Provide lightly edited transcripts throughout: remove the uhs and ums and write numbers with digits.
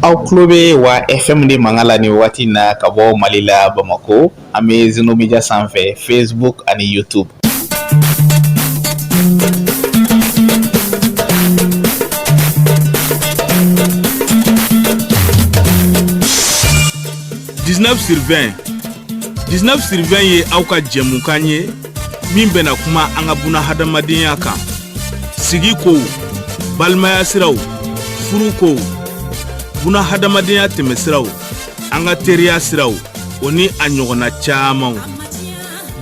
Aw tulo bɛ wa FM de mankan la nin waati in na ka bɔ Mali la Bamakɔ an bɛ Zeno Media sanfɛ Facebook ani YouTube. sur 20 ye aw ka jɛmukan ye min bɛna kuma an ka buna hadamadenya kan sigi ko balimaya siraw furu ko buna hadamadenya tɛmɛsiraw an ka teriya siraw o ni a ɲɔgɔnna camanw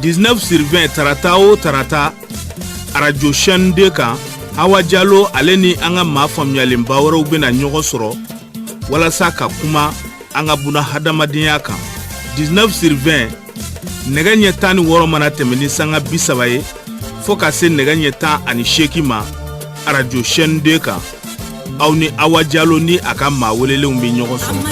19 sur 20 tarata o tarata radio chaîne 2 kan Hawa Diallo ale ni an ka maa faamuyalenba wɛrɛw bɛna ɲɔgɔn sɔrɔ walasa ka kuma an ka buna hadamadenya kan 19 sur 20 nɛgɛ ɲɛ 16 mana tɛmɛ ni sanga 30 ye fo ka se nɛgɛ ɲɛ 18 ma radio chaîne 2 kan aw ni Hawa Diallo ni a ka maa welelenw bɛ ɲɔgɔn sɔrɔ.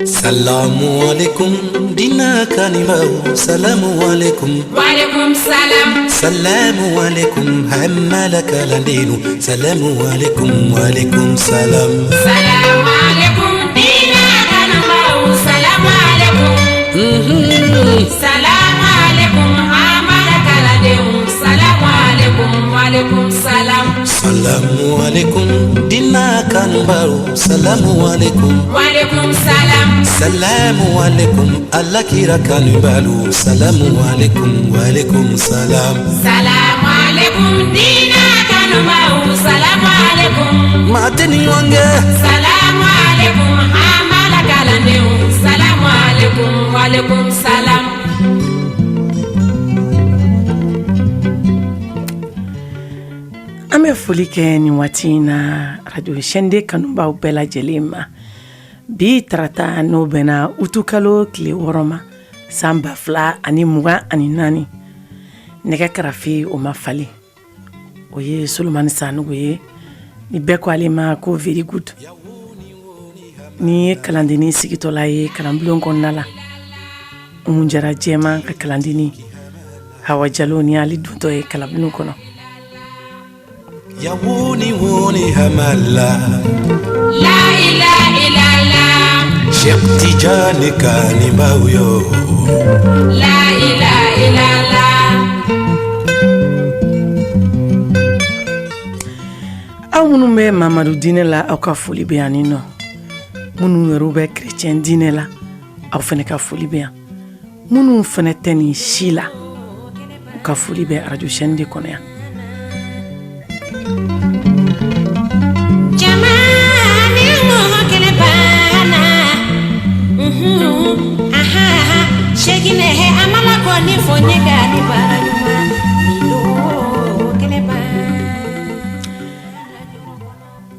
Salamu alaikum dina kanimau salamu alaikum wa alaikum salam salamu alaikum hamala kalandinu salamu alaikum wa alaikum salam salamu alaikum dina kanimau salamu alaikum salamu alaikum hamala kalandinu salamu alaikum wa alaikum salam salamu alaikum dina kanimau salamu alaikum wa alaikum salam salamu alaikum Allah kira kanibalu salamu alaikum wa alaikum salam salamu alaikum dina kanumau salamu alaikum mateni wange salamu alaikum amala kalandeu salamu alaikum wa alaikum salam. Ame foli kɛ ni waati na radio chaîne 2 kanubaw bɛɛ lajɛlen ma. Bi tarata n'o bɛna utukalo tile 6 ma san 2024 nɛgɛ karafe o ma fali o ye Solomani Sanogo ye ni bɛɛ ko ale ma ko very good ni ye kalandeni sigitɔla ye kalanbulon kɔnɔna la Umu Jara Jɛma ka kalandeni Hawa Diallo ni ale duntɔ ye kalanbulon kɔnɔ ya woni hamala La ilaha illallah Sheikh Tijani kanimau yo La ilaha illallah. aw minnu bɛ Mamadu diinɛ la aw ka foli bɛ yan nɔ minnu yɛrɛ bɛ chrétien diinɛ la aw fana ka foli bɛ yan minnu fana tɛ nin si la u ka foli bɛ radio chaîne 2 kɔnɔ yan.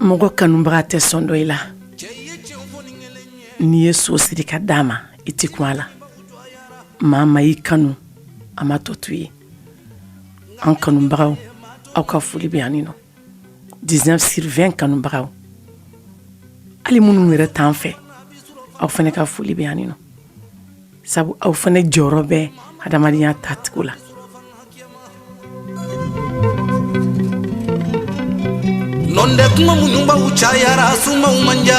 Mɔgɔ kanubaga tɛ sɔn dɔ i la n'i ye so siri ka d'a ma i tɛ kun a la maa ma i kanu a ma tɔ to ye an kanubagaw aw ka foli bɛ yan nɔ 19 sur 20 kanubagaw hali minnu yɛrɛ t'an fɛ aw fana ka foli bɛ yan nɔ sabu aw fana jɔyɔrɔ bɛ hadamadenya taatigiw la. nonde kuma munyumba uchayara suma umanja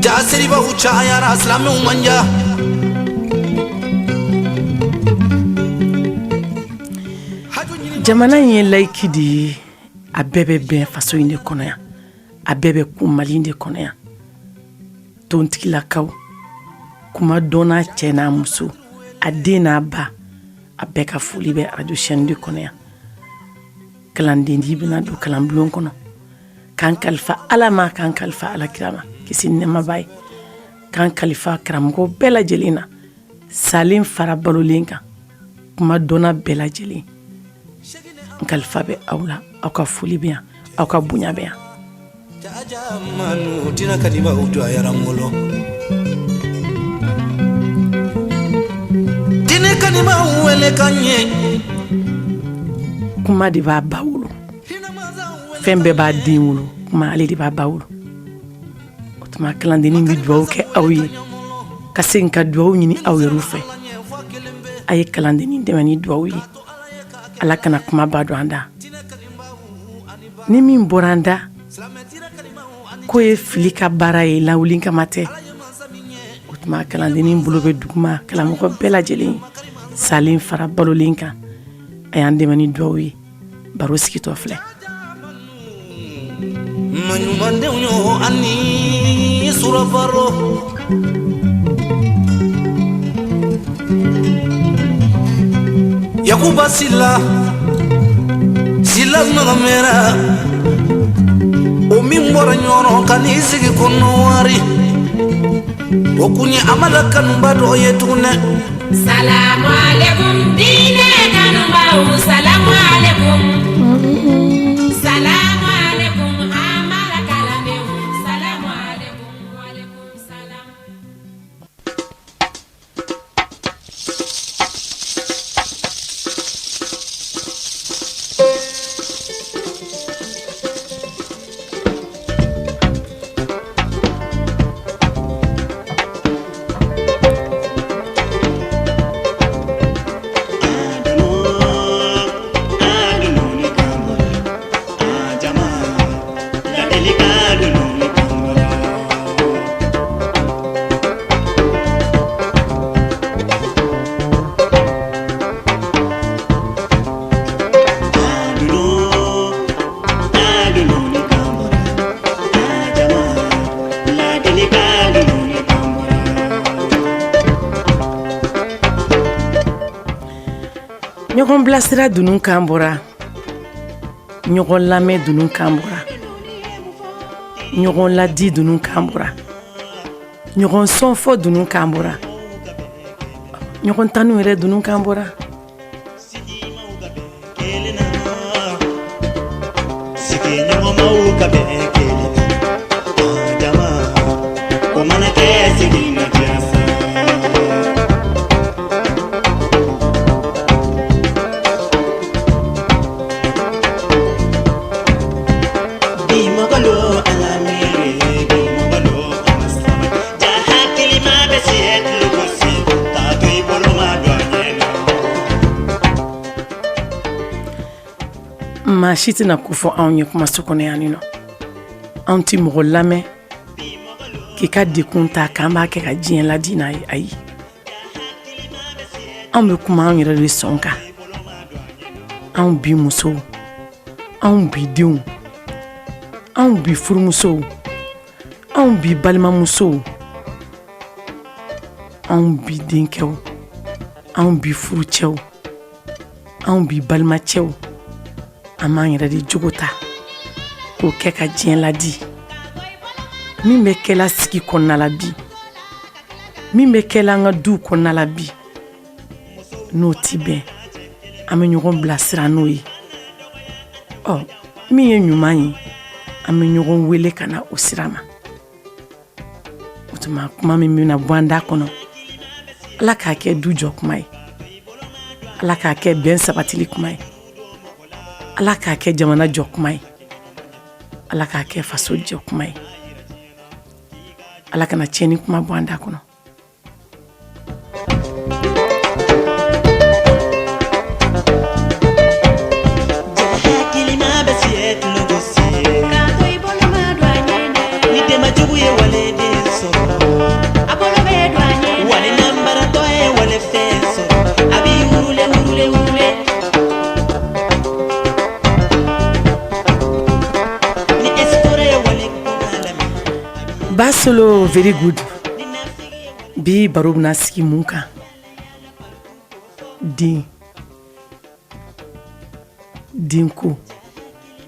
jasiri ba uchayara aslame umanja jamana in ye laïki de ye a bɛɛ bɛ bɛn faso in de kɔnɔ yan a bɛɛ bɛ kun Mali de kɔnɔ yan tontigilakaw kuma dɔnna cɛ n'a muso a den n'a ba a bɛɛ ka foli bɛ radio chaîne 2 kɔnɔ yan kalandendi bɛna don kalanbulon kɔnɔ k'an kalifa Ala ma k'an kalifa Alakira ma kisi ni nɛɛma b'a ye k'an kalifa karamɔgɔ bɛɛ lajɛlen na salen fara balolen kan kuma dɔnna bɛɛ lajɛlen n kalifa bɛ aw la aw ka foli bɛ yan aw ka bonya bɛ yan. Jajamanu tina kadiba uto ayarangolo Dine kanima uwele kanye kuma de b'a ba wolo fɛn bɛɛ b'a den wolo kuma ale de b'a ba wolo o tuma kalandennin bɛ dugawu kɛ aw ye ka segin ka dugawu ɲini aw yɛrɛ fɛ a ye kalandennin dɛmɛ ni dugawu ye ala kana kuma ba don an da ni min bɔra an da k'o ye fili ka baara ye lawuli kama tɛ o tuma kalandennin bolo bɛ duguma kalamɔgɔ bɛɛ lajɛlen salen fara balolen kan a y'an dɛmɛ ni dugawu ye baro sigitɔ filɛ Manyumandenw yo ani surafaro Yakuba Sila Magamera O min bɔra ɲɔgɔn ka n'i sigi kɔnɔwari o kun ye amala kanuba dɔ ye tuguni Salamu alaikum diinɛ kanubaw salamu alaikum salamu alaikum amala kalandenw salamu alaikum wa alaikum salam ɲɔgɔn bilasira dunun kan bɔra ɲɔgɔn lamɛn dunun kan bɔra ɲɔgɔn ladi dunun kan bɔra ɲɔgɔn sɔnfɔ dunun kan bɔra ɲɔgɔn tanu yɛrɛ dunun kan bɔra maa si tɛna ko fɔ anw ye kuma so kɔnɔ yan nɔ anw tɛ mɔgɔ lamɛn k'i ka dekun ta k'an b'a kɛ ka diɲɛ ladi n'a ye ayi anw bɛ kuma anw yɛrɛ de sɔn kan anw bi musow anw bi denw anw bi furumusow anw bi balimamusow anw bi denkɛw anw bi furucɛw anw bi balimacɛw an b'an yɛrɛ de jogo ta k'o kɛ ka diɲɛ ladi min bɛ kɛla sigi kɔnɔna la bi min bɛ kɛla an ka duw kɔnɔna la bi n'o ti bɛn an bɛ ɲɔgɔn bilasira n'o ye min ye ɲuman ye an bɛ ɲɔgɔn wele ka na o sira ma o tuma kuma min bɛna bɔ an da kɔnɔ ala k'a kɛ du jɔ kuma ye ala k'a kɛ bɛn sabatili kuma ye ala k'a kɛ jamana jɔ kuma ye ala k'a kɛ faso jɔ kuma ye ala kana tiɲɛni kuma bɔ an da kɔnɔ Basolo very good bi baro bɛna sigi mun kan denko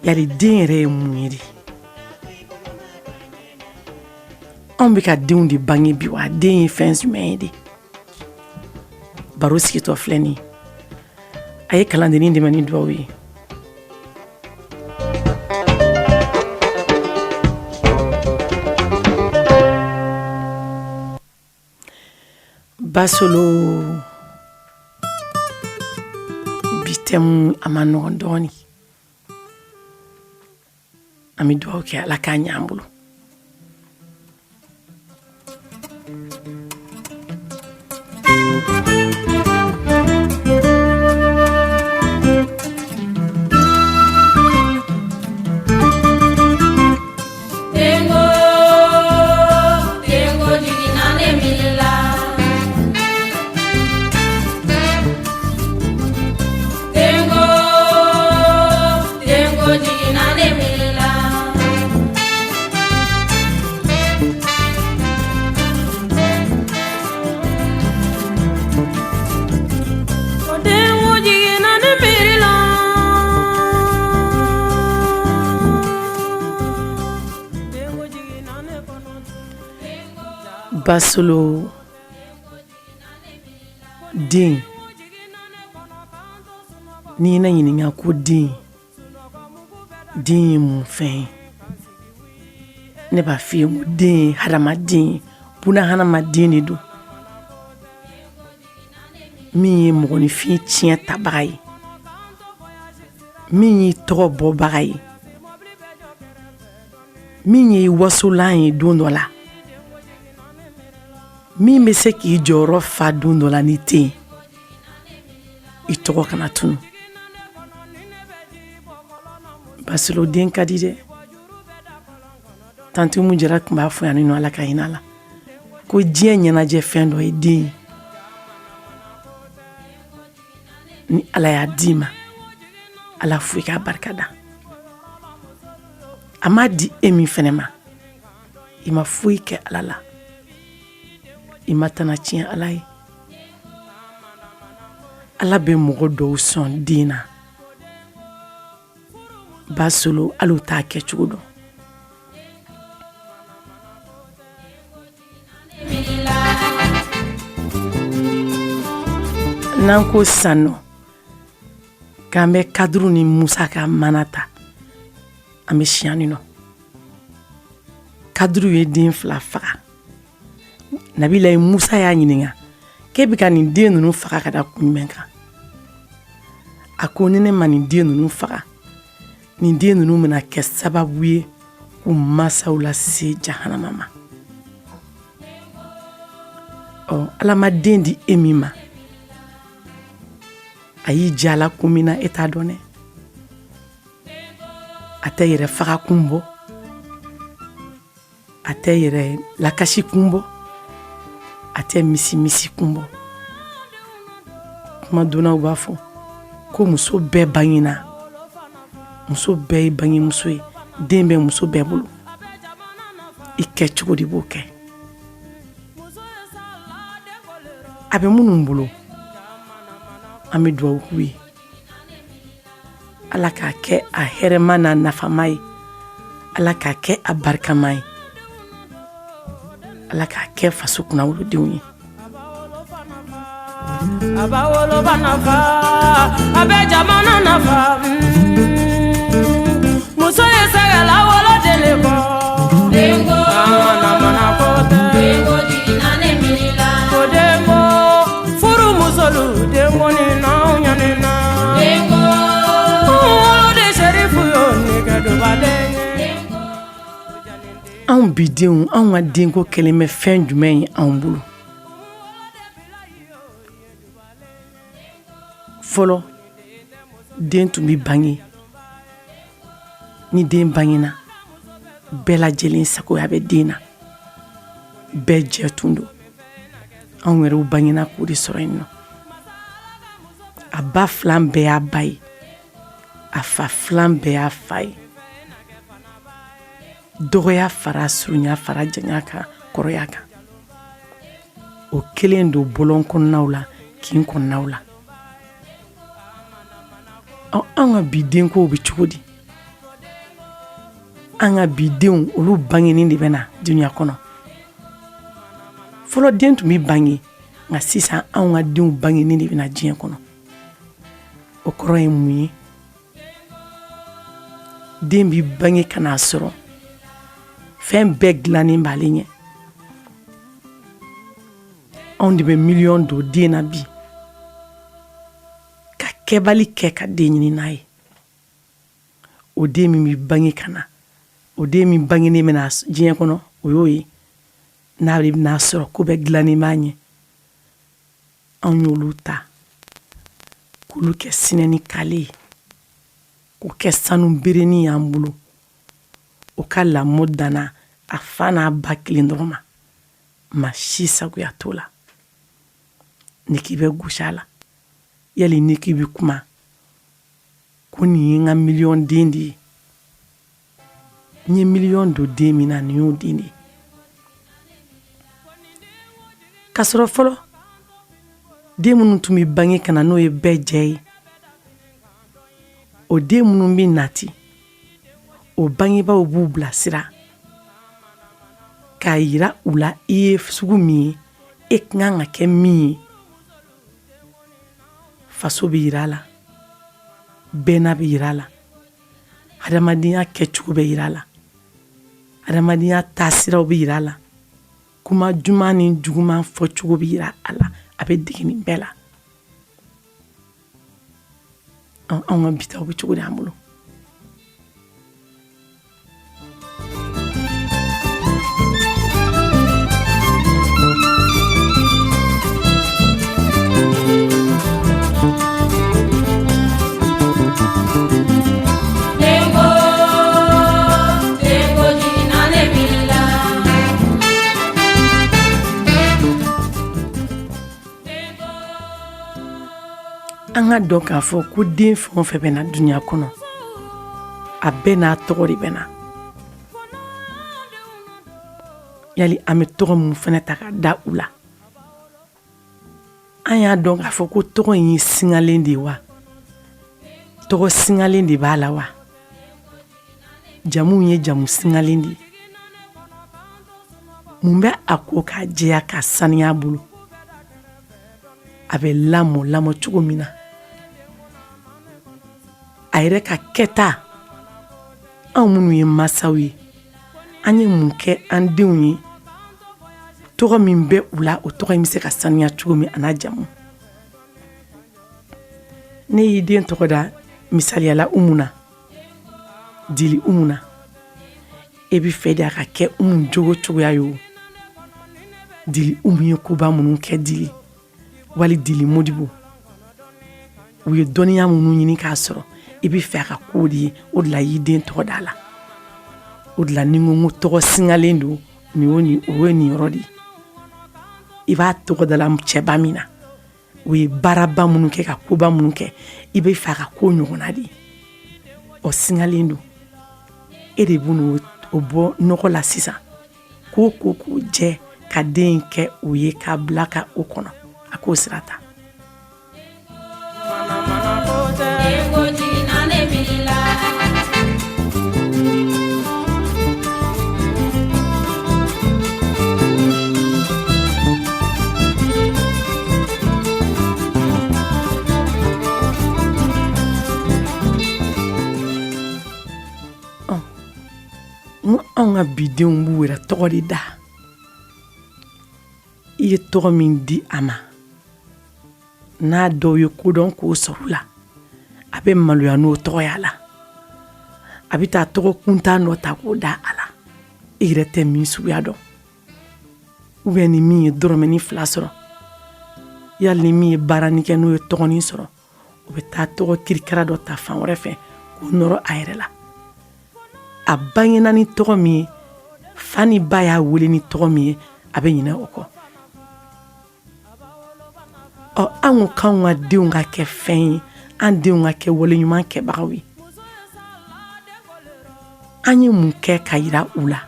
yari den yɛrɛ ye mun ye de anw bɛ ka denw de bange bi wa den ye fɛn jumɛn ye de baro sigitɔ filɛ nin ye a ye kalandennin dɛmɛ ni dugawu ye Basolo bitɛmu a ma nɔgɔn dɔɔni an bɛ dugawu kɛ Ala k'a ɲɛ an bolo. Basolo den ni na ɲininka ko den ye mun fɛn ye ne b'a f'i ye ko den ye hadamaden buna hadamaden de don min ye mɔgɔninfin tiɲɛ tabaga ye min y'i tɔgɔ bɔbaga ye min ye wasolan ye don dɔ la min bɛ se k'i jɔyɔrɔ fa don dɔ la ni tɛ yen i tɔgɔ kana tunu Basolo den ka di dɛ tanti mu jɛra tun b'a fɔ yan nɔ Ala ka hinɛ a la ko diɲɛ ɲɛnajɛ fɛn dɔ ye den ye ni Ala y'a d'i ma Ala fo i k'a barika da a m'a di e min fɛnɛ ma i ma foyi kɛ Ala la i ma tana tiɲɛ Ala ye Ala bɛ mɔgɔ dɔw sɔn den na Basolo hali t'a kɛ cogo dɔn n'an ko sisan nɔ k'an bɛ Kaduru ni Musa ka mana ta an bɛ siyani nɔ Kaduru ye den 2 faga Nabilayi Musa y'a ɲininka k'e bɛ ka nin den ninnu faga ka da kun jumɛn kan a ko ni ne ma nin den ninnu faga nin den ninnu bɛna kɛ sababu ye k'u masaw lase jahanama ma Ala ma den di e min ma a y'i diya Ala kun min na e t'a dɔn dɛ a tɛ yɛrɛ faga kun bɔ a tɛ yɛrɛ lakasi kun bɔ a tɛ misi kun bɔ kuma donnaw b'a fɔ ko muso bɛɛ bangena muso bɛɛ ye bangemuso ye den bɛ muso bɛɛ bolo i kɛ cogo di b'o kɛ a bɛ minnu bolo an bɛ dugawu k'u ye Ala k'a kɛ a hɛrɛma n'a nafama ye Ala k'a kɛ a barikama ye Ala k'a kɛ faso kunnawolodenw ye a b'a woloba nafa a bɛ jamana nafa muso ye sɛgɛla woloden le kɔ denko mana ko tɛ denko jiginna ne milila ko denko furu musolu denko ni n'anw ɲanina denko woloden serifu yo nɛgɛ dobalen ye anw bidenw anw ka denko kɛlen bɛ fɛn jumɛn ye anw bolo fɔlɔ den tun bɛ bange ni den bangena bɛɛ lajɛlen sagoya bɛ den na bɛɛ jɛ tun don anw yɛrɛw bangena k'o de sɔrɔ yen nɔ a ba filan bɛɛ y'a ba ye a fa filan bɛɛ y'a fa ye dɔgɔya fara surunya fara janya kan kɔrɔya kan o kelen don bɔlɔn kɔnɔnaw la kin kɔnɔnaw la an ka bidenkow bɛ cogo di an ka bidenw olu bangeni de bɛ na dunuya kɔnɔ fɔlɔ den tun bɛ bange nka sisan anw ka denw bangeni de bɛ na diɲɛ kɔnɔ o kɔrɔ ye mun ye den bɛ bange ka n'a sɔrɔ fɛn bɛɛ dilannen b'ale ɲɛ anw de bɛ miliyɔn don den na bi kɛbali kɛ ka den ɲini n'a ye o den min bɛ bange ka na o den min bangenen bɛna diɲɛ kɔnɔ o y'o ye n'a bɛna sɔrɔ ko bɛ dilannen b'a ɲɛ anw y'olu ta k'olu kɛ sinɛni kale ye k'o kɛ sanu berenin y'an bolo o ka lamɔ danna a fa n'a ba kelen dɔrɔn ma ma si sagoya t'o la ni k'i bɛ gosi a la yali ni k'i bɛ kuma ko nin ye n ka miliyɔn den de ye n ye miliyɔn don den min na nin y'o den de ye k'a sɔrɔ fɔlɔ den minnu tun bɛ bange ka na n'o ye bɛɛ jɛ ye o den minnu bɛ nati o bangebaaw b'u bilasira k'a yira u la i ye sugu min ye e ka kan ka kɛ min ye faso bɛ yira a la bɛnna bɛ yira a la hadamadenya kɛcogo bɛ yira a la hadamadenya taasiraw bɛ yira a la kuma juguman ni juguman fɔcogo bɛ yira a la a bɛ dege nin bɛɛ la anw ka bitaw bɛ cogo di an bolo an ka dɔn k'a fɔ ko den fɛn o fɛn bɛ na duniya kɔnɔ a bɛɛ n'a tɔgɔ de bɛ na yali an bɛ tɔgɔ min fana ta ka da u la an y'a dɔn k'a fɔ ko tɔgɔ in ye singalen de ye wa tɔgɔ singalen de b'a la wa jamu ye jamu singalen de ye mun bɛ a ko k'a jɛya k'a saniya bolo a bɛ lamɔ cogo min na a yɛrɛ ka kɛta anw minnu ye masaw ye an ye mun kɛ an denw ye tɔgɔ min bɛ u la o tɔgɔ in bɛ se ka saniya cogo min a n'a jamu ne y'i den tɔgɔ da misaliyala Umuna Dili Umuna e bɛ fɛ de a ka kɛ Umu jogo cogoya ye o Dili Umu ye koba minnu kɛ Dili wali Dili Modibo u ye dɔnniya minnu ɲini k'a sɔrɔ i bɛ fɛ a ka k'o de ye o de la y'i den tɔgɔ da la o de la ni n ko tɔgɔ singalen don o ye nin yɔrɔ de ye i b'a tɔgɔ da la cɛba min na o ye baaraba minnu kɛ ka koba minnu kɛ i bɛ fɛ a ka k'o ɲɔgɔnna de ye o singalen don e de b'o bɔ nɔgɔ la sisan k'o jɛ ka den kɛ o ye k'a bila ka o kɔnɔ a k'o sira ta anw ka bidenw b'u yɛrɛ tɔgɔ de da i ye tɔgɔ min di a ma n'a dɔw ye kodɔn k'o sɔrɔ la a bɛ maloya n'o tɔgɔya la a bɛ taa tɔgɔ kuntan dɔ ta k'o da a la i yɛrɛ tɛ min suguya dɔn ubiyɛn ni min ye dɔrɔmɛni 2 sɔrɔ yali ni min ye baarani kɛ n'o ye tɔgɔnin sɔrɔ o bɛ taa tɔgɔ kirikara dɔ ta fan wɛrɛ fɛ k'o nɔrɔ a yɛrɛ la a bangena ni tɔgɔ min ye fa ni ba y'a wele ni tɔgɔ min ye a bɛ ɲinɛ o kɔ an ko k'anw ka denw ka kɛ fɛn ye an denw ka kɛ waleɲuman kɛbagaw ye an ye mun kɛ ka yira u la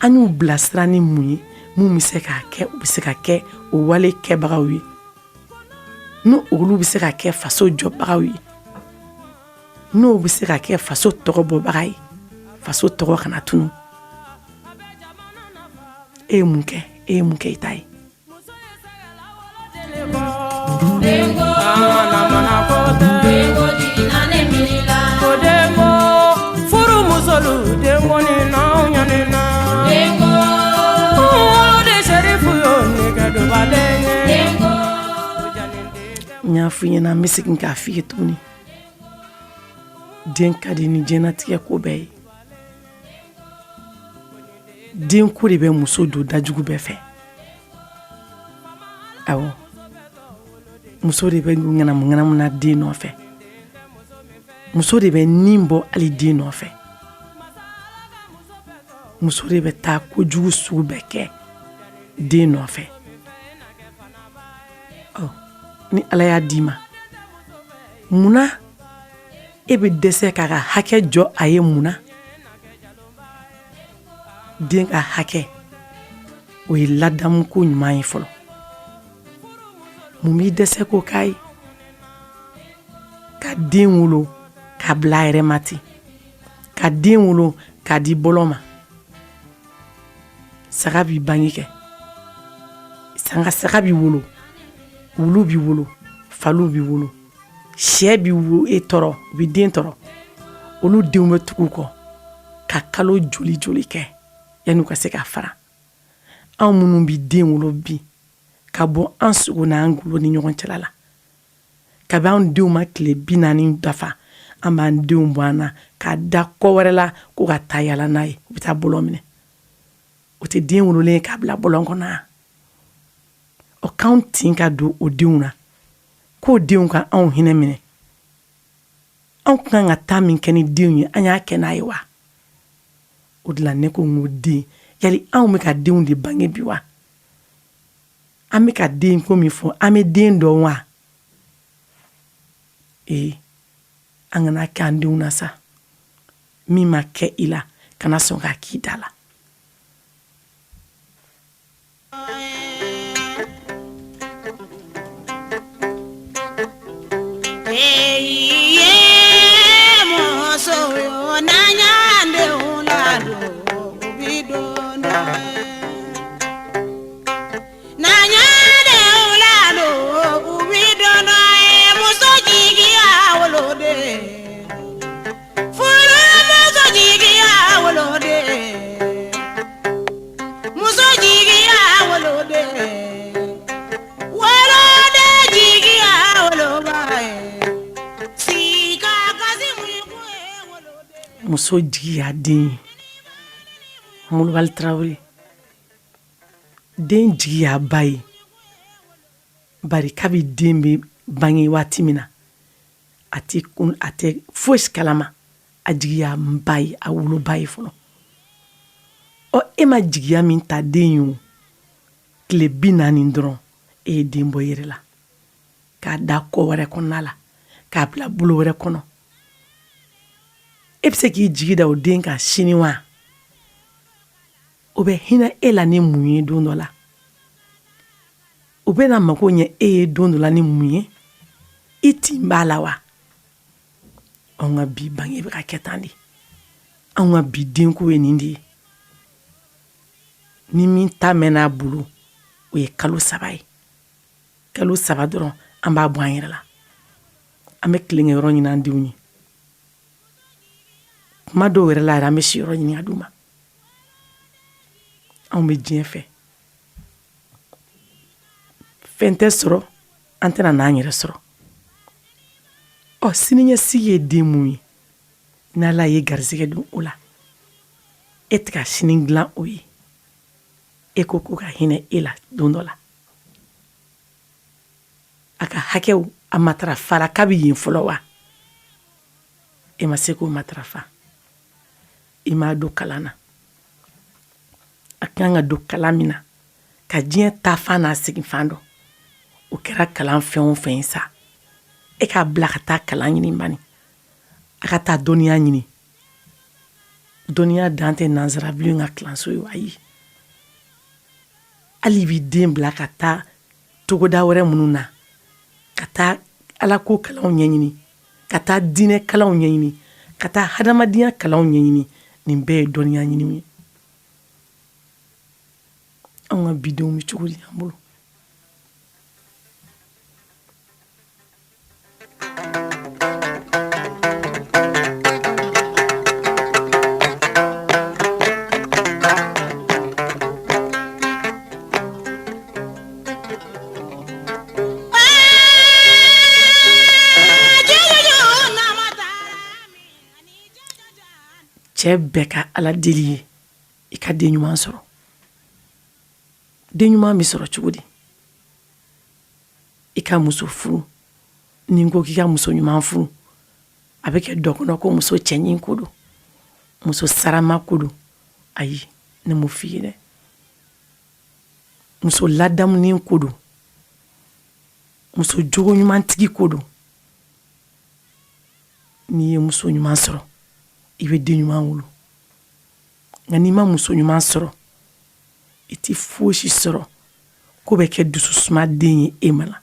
an y'u bilasira ni mun ye mun bɛ se k'a kɛ u bɛ se ka kɛ o wale kɛbagaw ye n'o olu bɛ se ka kɛ faso jɔbagaw ye n'o bɛ se ka kɛ faso tɔgɔ bɔbaga ye faso tɔgɔ kana tunu e ye mun kɛ i ta ye n y'a f'i ɲɛna n bɛ segin k'a f'i ye tuguni den ka di ni diɲɛlatigɛ ko bɛɛ ye den ko de bɛ muso don dajugu bɛɛ fɛ awɔ muso de bɛ ŋanamu na den nɔfɛ muso de bɛ nin bɔ hali den nɔfɛ muso de bɛ taa kojugu sugu bɛɛ kɛ den nɔfɛ ni Ala y'a d'i ma munna e bɛ dɛsɛ k'a ka hakɛ jɔ a ye munna den ka hakɛ o ye ladamu ko ɲuman ye fɔlɔ mun b'i dɛsɛ ko k'a ye ka den wolo k'a bila a yɛrɛ ma ten ka den wolo k'a di bɔlɔ ma saga b'i bange kɛ saga b'i wolo wulu b'i wolo faliw b'i wolo sɛ b'i wolo e tɔrɔ u b'i den tɔrɔ olu denw bɛ tugu kɔ ka kalo joli kɛ yanni u ka se ka fara anw minnu b'i den wolo bi ka bɔ an sogo n'an golo ni ɲɔgɔn cɛla la kabi anw denw ma tile 40 dafa an b'an denw bɔ an na k'a da kɔ wɛrɛ la ko ka taa yala n'a ye u bɛ taa bɔlɔ minɛ o tɛ den wololen k'a bila bɔlɔ kɔnɔ o k'anw tin ka don o denw na k'o denw ka anw hinɛ minɛ anw kan ka taa min kɛ ni denw ye an y'a kɛ n'a ye wa o de la ne ko n ko den yali anw bɛ ka denw de bange bi wa an bɛ ka den ko min fɔ an bɛ den dɔn wa an kana kɛ an denw na sa min ma kɛ i la kana sɔn k'a k'i da la muso jigiya den ye Mulubali Tarawele den jigiya ba ye bari kabi den bɛ bange waati min na a tɛ fosi kalama a jigiya ba ye a woloba ye fɔlɔ e ma jigiya min ta den ye o tile 40 dɔrɔn e ye den bɔ yɛrɛ la k'a da kɔ wɛrɛ kɔnɔna la k'a bila bolo wɛrɛ kɔnɔ e bɛ se k'i jigi da o den kan sini wa o bɛ hinɛ e la ni mun ye don dɔ la o bɛ na mako ɲɛ e ye don dɔ la ni mun ye i tin b'a la wa anw ka bi bange bɛ ka kɛ tan de anw ka bi denko ye nin de ye ni min ta mɛn'a bolo o ye kalo 3 ye kalo 3 dɔrɔn an b'a bɔ an yɛrɛ la an bɛ tilenkɛ yɔrɔ ɲini an denw ye kuma dɔw yɛrɛ la yɛrɛ an bɛ si yɔrɔ ɲini ka d'u ma anw bɛ diɲɛ fɛ fɛn tɛ sɔrɔ an tɛna n'an yɛrɛ sɔrɔ siniɲɛsigi ye den mun ye n'Ala ye garizɛgɛ don o la e tɛ ka sini dilan o ye e ko ka hinɛ e la don dɔ la a ka hakɛw a matarafara kabi yen fɔlɔ wa e ma se k'o matarafa i m'a don kalan na a kan ka don kalan min na ka diɲɛ taa fan n'a segin fan dɔn o kɛra kalan fɛn o fɛn ye sa e k'a bila ka taa kalan ɲini bani a ka taa dɔnniya ɲini dɔnniya dan tɛ nansara bilen ka kalanso ye ayi hali i b'i den bila ka taa togoda wɛrɛ minnu na ka taa alako kalanw ɲɛɲini ka taa diinɛ kalanw ɲɛɲini ka taa hadamadenya kalanw ɲɛɲini nin bɛɛ ye dɔnniya ɲiniw ye anw ka bidenw bɛ cogo di an bolo cɛ bɛɛ ka Ala deli ye i ka den ɲuman sɔrɔ. Den ɲuman bɛ sɔrɔ cogo di? I ka muso furu. Ni n ko k'i ka muso ɲuman furu, a bɛ kɛ dɔ kɔnɔ ko muso cɛɲi ko don, muso sarama ko don. Ayi, ne m'o f'i ye dɛ. Muso ladamunen ko don, muso jogo ɲumantigi ko don. N'i ye muso ɲuman sɔrɔ, i bɛ den ɲuman wolo. Nka n'i ma muso ɲuman sɔrɔ, i ti fosi sɔrɔ ko bɛ kɛ dususuma den ye e ma la.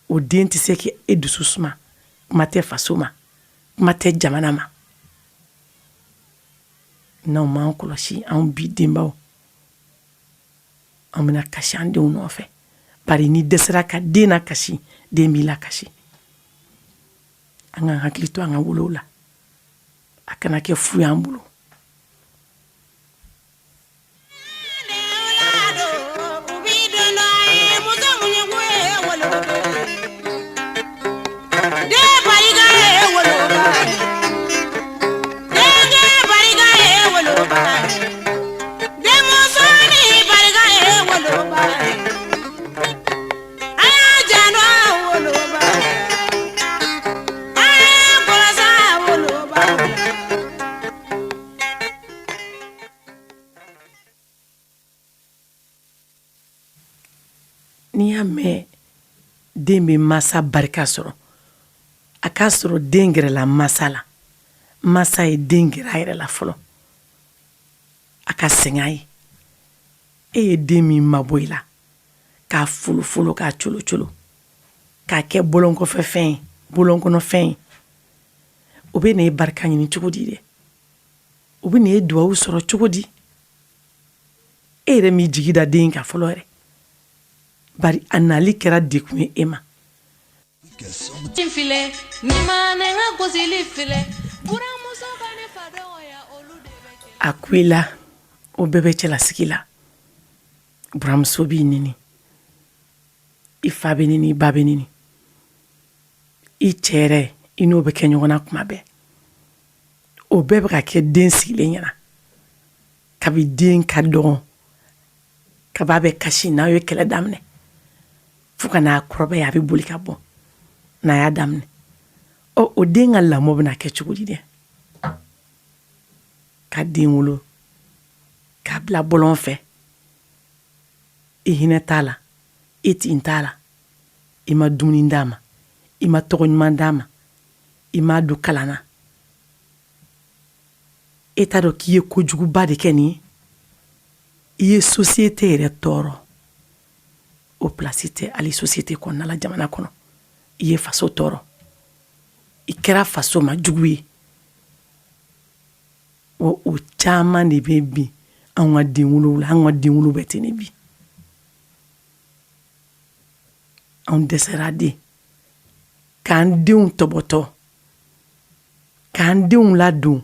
O den tɛ se k'e dusu suma, kuma tɛ faso ma, kuma tɛ jamana ma. N'anw m'an kɔlɔsi, anw bi denbaw, an bɛna kasi an denw nɔfɛ. Bari ni dɛsɛra ka den na kasi, den b'i la kasi. An ka hakili to an ka wolow la. A kana kɛ fu y'an bolo. N'i y'a mɛn den bɛ masa barika sɔrɔ, a k'a sɔrɔ den gɛrɛla masa la. Masa ye den gɛrɛ a yɛrɛ la fɔlɔ. A ka sɛgɛn a ye. E ye den min mabɔ i la, k'a folofolo, k'a colocolo, k'a kɛ bɔlɔnkɔfɛ fɛn ye, bɔlɔnkɔnɔ fɛn ye. O bɛ n'e barika ɲini cogo di dɛ? O bɛ n'e duwawu sɔrɔ cogo di? E yɛrɛ m'i jigi da den kan fɔlɔ yɛrɛ. Bari a nali kɛra dekun ye e ma. A ko i la, o bɛɛ bɛ cɛlasigi la. Buramuso b'i nini, i fa bɛ nini, i ba bɛ nini. I cɛ yɛrɛ, i n'o bɛ kɛ ɲɔgɔn na kuma bɛɛ. O bɛɛ bɛ ka kɛ den sigilen ɲɛna. Kabi den ka dɔgɔn, kaba bɛ kasi n'aw ye kɛlɛ daminɛ. Fo ka n'a kɔrɔbaya, a bɛ boli ka bɔ n'a y'a daminɛ. O den ka lamɔ bɛna kɛ cogo di dɛ? Ka den wolo, k'a bila bɔlɔn fɛ. I hinɛ t'a la, i tin t'a la, i ma dumuni d'a ma, i ma tɔgɔ ɲuman d'a ma, i ma don kalan na. E t'a dɔn k'i ye kojuguba de kɛ nin ye? I ye société yɛrɛ tɔɔrɔ. O place tɛ hali société kɔnɔna la, jamana kɔnɔ. I ye faso tɔɔrɔ. I kɛra faso ma jugu ye. O caman de bɛ bi anw ka den wolow la, anw ka den wolo bɛ ten de bi. Anw dɛsɛra de k'an denw tɔbɔtɔ, k'an denw ladon,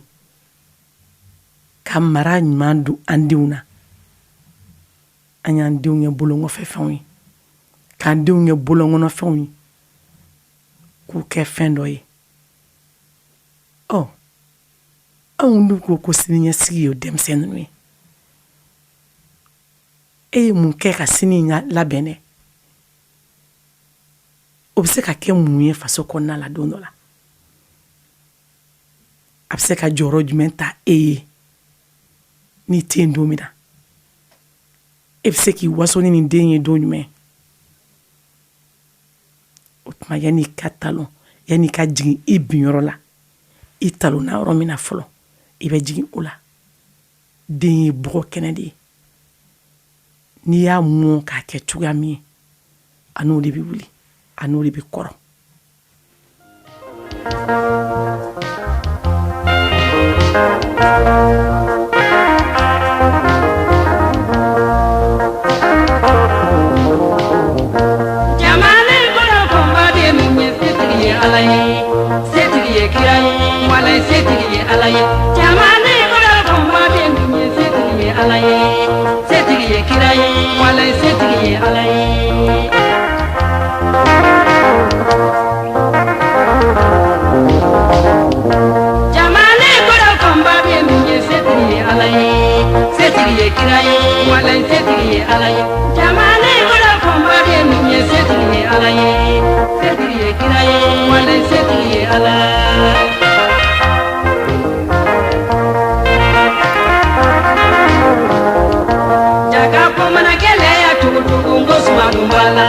ka mara ɲuman don an denw na. An y'an denw kɛ bolonkɔfɛ fɛnw ye, k'an denw kɛ bolonkɔnɔ fɛnw ye, k'u kɛ fɛn dɔ ye. Anw dun ko siniɲɛsigi ye denmisɛnnin ninnu ye. E ye mun kɛ ka sini labɛn dɛ? O bɛ se ka kɛ mun ye faso kɔnɔna la don dɔ la? A bɛ se ka jɔyɔrɔ jumɛn ta e ye n'i tɛ yen don min na? E bɛ se k'i waso ni nin den ye don jumɛn? O tuma yanni i ka talon, yanni i ka jigin i binyɔrɔ la, i talonna yɔrɔ min na fɔlɔ, i bɛ jigin o la. Den ye bɔgɔ kɛnɛ de ye. N'i y'a mɔn k'a kɛ cogoya min ye, a n'o de bɛ wuli, a n'o de bɛ kɔrɔ. Jamane ye kira ye wala setigi ye ala ye jamana wala fama de min ye setigi ye ala ye setigi ye kira ye wala setigi ye ala jaga ko mana kele ya tugu ngosma dumbala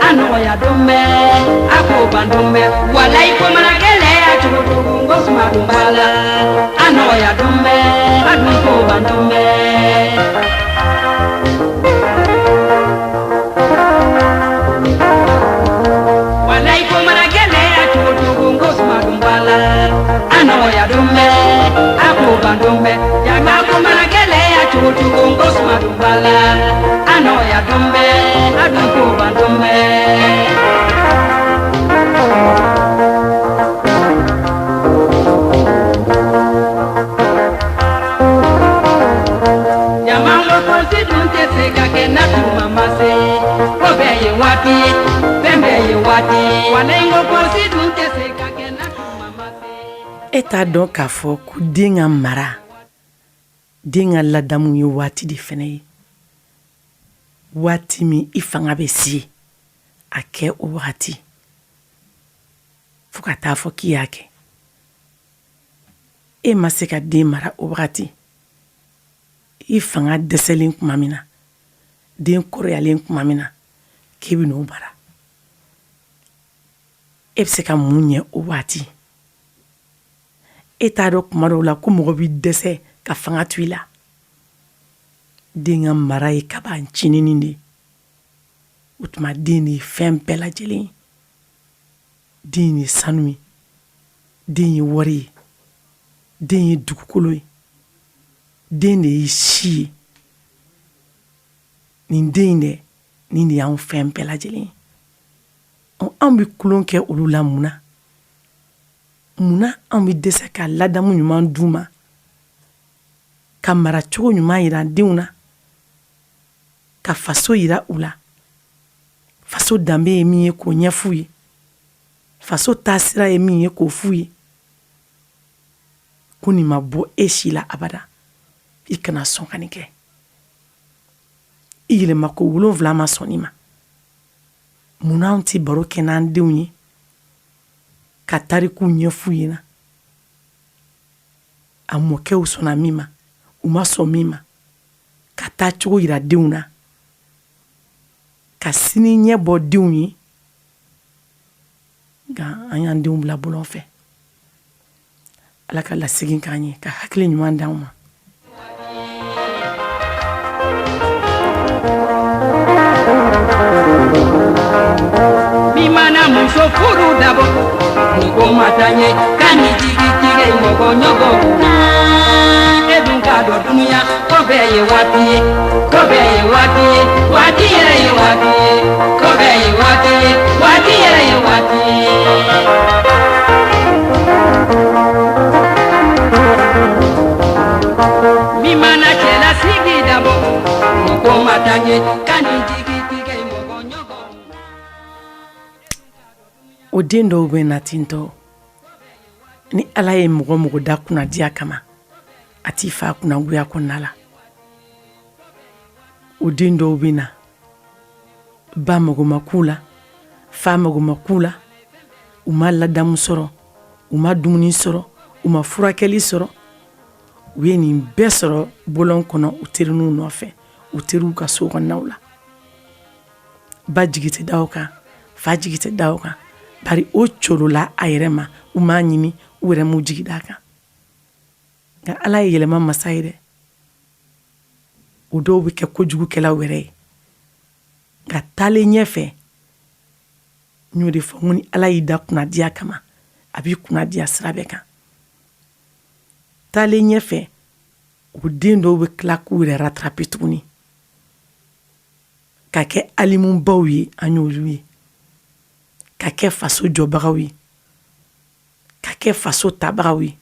ano ya dombe ako bandombe wala ko mana kele ya tugu ngosma dumbala ano ya dombe adun ko bandombe wala ko mana kele ya tugu ngosma dumbala ano ya dombe ako bandombe jaga ko mana kele ya tugu ngosma dumbala ano ya dombe adun ko bandombe jamango konsi dunte se kake natu mama se kobe ye wati pembe ye wati walengo konsi dunte se kake natu mama se Eta dɔn k'a fɔ ko den ka mara den ka ladamu ye waati de fɛnɛ ye waati min I fanga bɛ se a kɛ o wagati fo ka taa fɔ k'i y'a kɛ e ma se ka den mara o wagati I fanga dɛsɛlen tuma min na den kɔrɔyalen tuma min na k'i bɛ n'o mara e bɛ se ka mun ɲɛ o waati e t'a dɔn kuma dɔw la ko mɔgɔ b'i dɛsɛ ka fanga to I la den ka mara ye kaban cininin de o tuma den de ye fɛn bɛɛ lajɛlen ye den ye sanu ye den ye wari ye den ye dugukolo ye den de ye si ye nin den dɛ nin de y'anw fɛn bɛɛ lajɛlen ye anw bɛ kulon kɛ olu la mun na anw bɛ dɛsɛ ka ladamu ɲuman d'u ma ka mara cogo ɲuman yira denw na ka faso yira u la faso danbe ye min ye k'o ɲɛf'u ye faso taasira ye min ye k'o f'u ye ko nin ma bɔ e si la abada I kana sɔn ka nin kɛ I yɛlɛma ko 7 ma sɔn I ma munna anw tɛ baro kɛ n'an denw ye ka tarikuw ɲɛf'u ɲɛna a mɔkɛw sɔnna min ma u ma sɔn min ma ka taa cogo yira denw na ka sini ɲɛ bɔ denw ye nka an y'an denw bila bɔlɔn fɛ Ala ka lasegin k'an ye ka hakili ɲuman d'anw ma mi mana muso furu dabo ni ko matanye kani jigi tige mogo nyogo edun ka do dunya ko be ye wati wati yere ye wati ko be ye wati yere ye wati mi mana chela sigi dabo ni ko matanye kani jigi tige mogo nyogo o den dɔw bɛ na tentɔ ni Ala ye mɔgɔ mɔgɔ da kunnadiya kama a t'i fa kunnagoya kɔnɔna la o den dɔw bɛ na ba mago ma k'u la fa mago ma k'u la u ma ladamu sɔrɔ u ma dumuni sɔrɔ u ma furakɛli sɔrɔ u ye nin bɛɛ sɔrɔ bɔlɔn kɔnɔ u terininw nɔfɛ u teriw ka so kɔnɔnaw la ba jigi tɛ da o kan fa jigi tɛ da o kan bari o colola a yɛrɛ ma u m'a ɲini u yɛrɛ m'u jigi d'a kan nka Ala ye yɛlɛma masa ye dɛ o dɔw bɛ kɛ kojugukɛlaw yɛrɛ ye nka taalen ɲɛfɛ n y'o de fɔ n ko ni Ala y'i da kunnadiya kama a b'i kunnadiya sira bɛɛ kan taalen ɲɛfɛ o den dɔw bɛ tila k'u yɛrɛ rattraper tuguni ka kɛ alimubaw ye an y'olu ye ka kɛ faso jɔbagaw ye ka kɛ faso tabagaw ye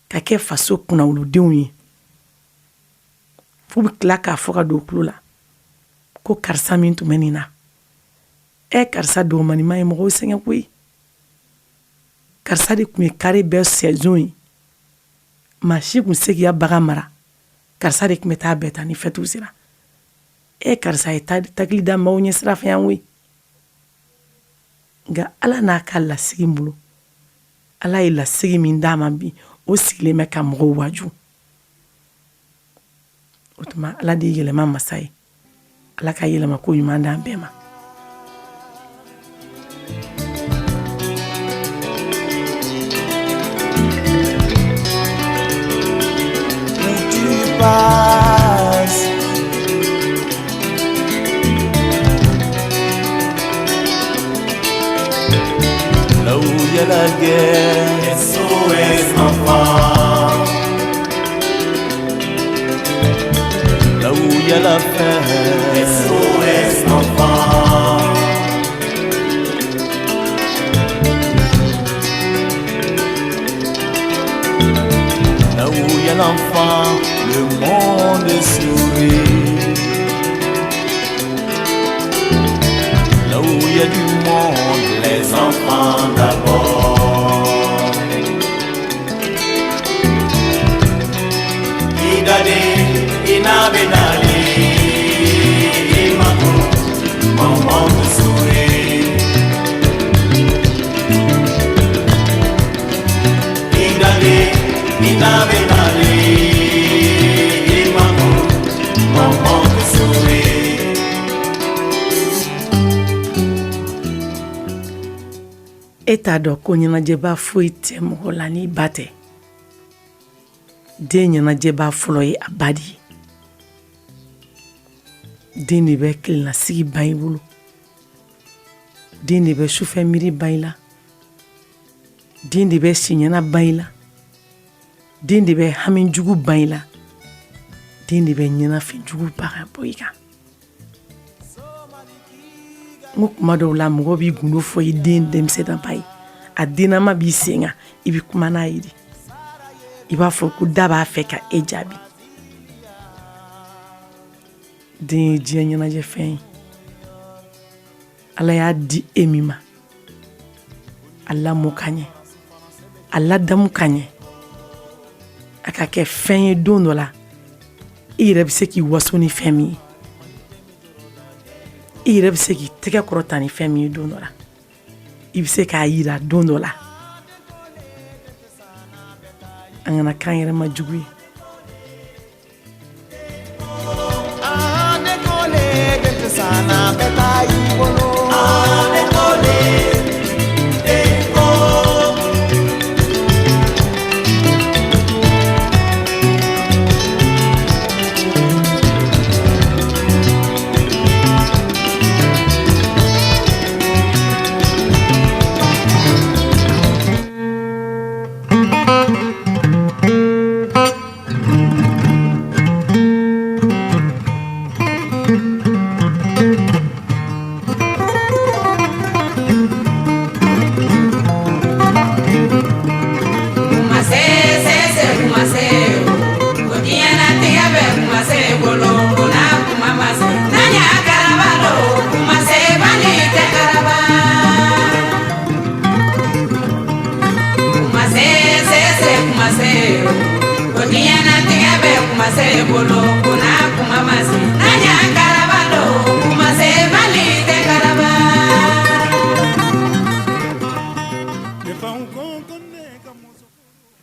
ka kɛ faso kunnawolodenw ye f'u bɛ tila k'a fɔ ka don tulo la ko karisa min tun bɛ nin na karisa dɔgɔmanima ye mɔgɔw sɛgɛn koyi karisa de tun ye kari bɛɛ saison ye maa si tun se k'i ka bagan mara karisa de tun bɛ taa bɛɛ ta ni fɛtiw sera karisa ye takili da maaw ɲɛ sira fɛ yan koyi nka ala n'a ka lasigi n bolo ala ye lasigi min d'a ma bi o sigilen bɛ ka mɔgɔw waju o tuma ala de ye yɛlɛma masa ye ala ka yɛlɛma ko ɲuman d'an bɛɛ ma Là où il y a la guerre, SOS enfant. Là où il y a la faim, SOS enfant. Là où il y a l'enfant, le monde sourit. Là où il y a du monde, les enfants d'abord. Idade, inabenali, imako, mon monde sourit. Idade, inabenali, imako, mon monde sourit. e t'a dɔn ko ɲɛnajɛba foyi tɛ mɔgɔ la ni ba tɛ den ɲɛnajɛba fɔlɔ ye a ba de ye den de bɛ tilenasigi ban i bolo den de bɛ sufɛ miiri ban i la den de bɛ siɲɛna ban i la den de bɛ hamijugu ban i la den de bɛ ɲɛnafɛnjugu ban ka bɔ i kan n ko kuma dɔw la mɔgɔ b'i gundo fɔ i den denmisɛnninba ye a dennama b'i sen kan i bɛ kuma n'a ye de i b'a fɔ ko da b'a fɛ ka e jaabi den ye diɲɛ ɲɛnajɛ fɛn ye ala y'a di e min ma a lamɔ ka ɲɛ a ladamu ka ɲɛ a ka kɛ fɛn ye don dɔ la i yɛrɛ bɛ se k'i waso ni fɛn min ye i yɛrɛ bɛ se k'i tɛgɛ kɔrɔta ni fɛn min ye don dɔ la i bɛ se k'a yira don dɔ la an kana k'an yɛrɛ ma jugu ye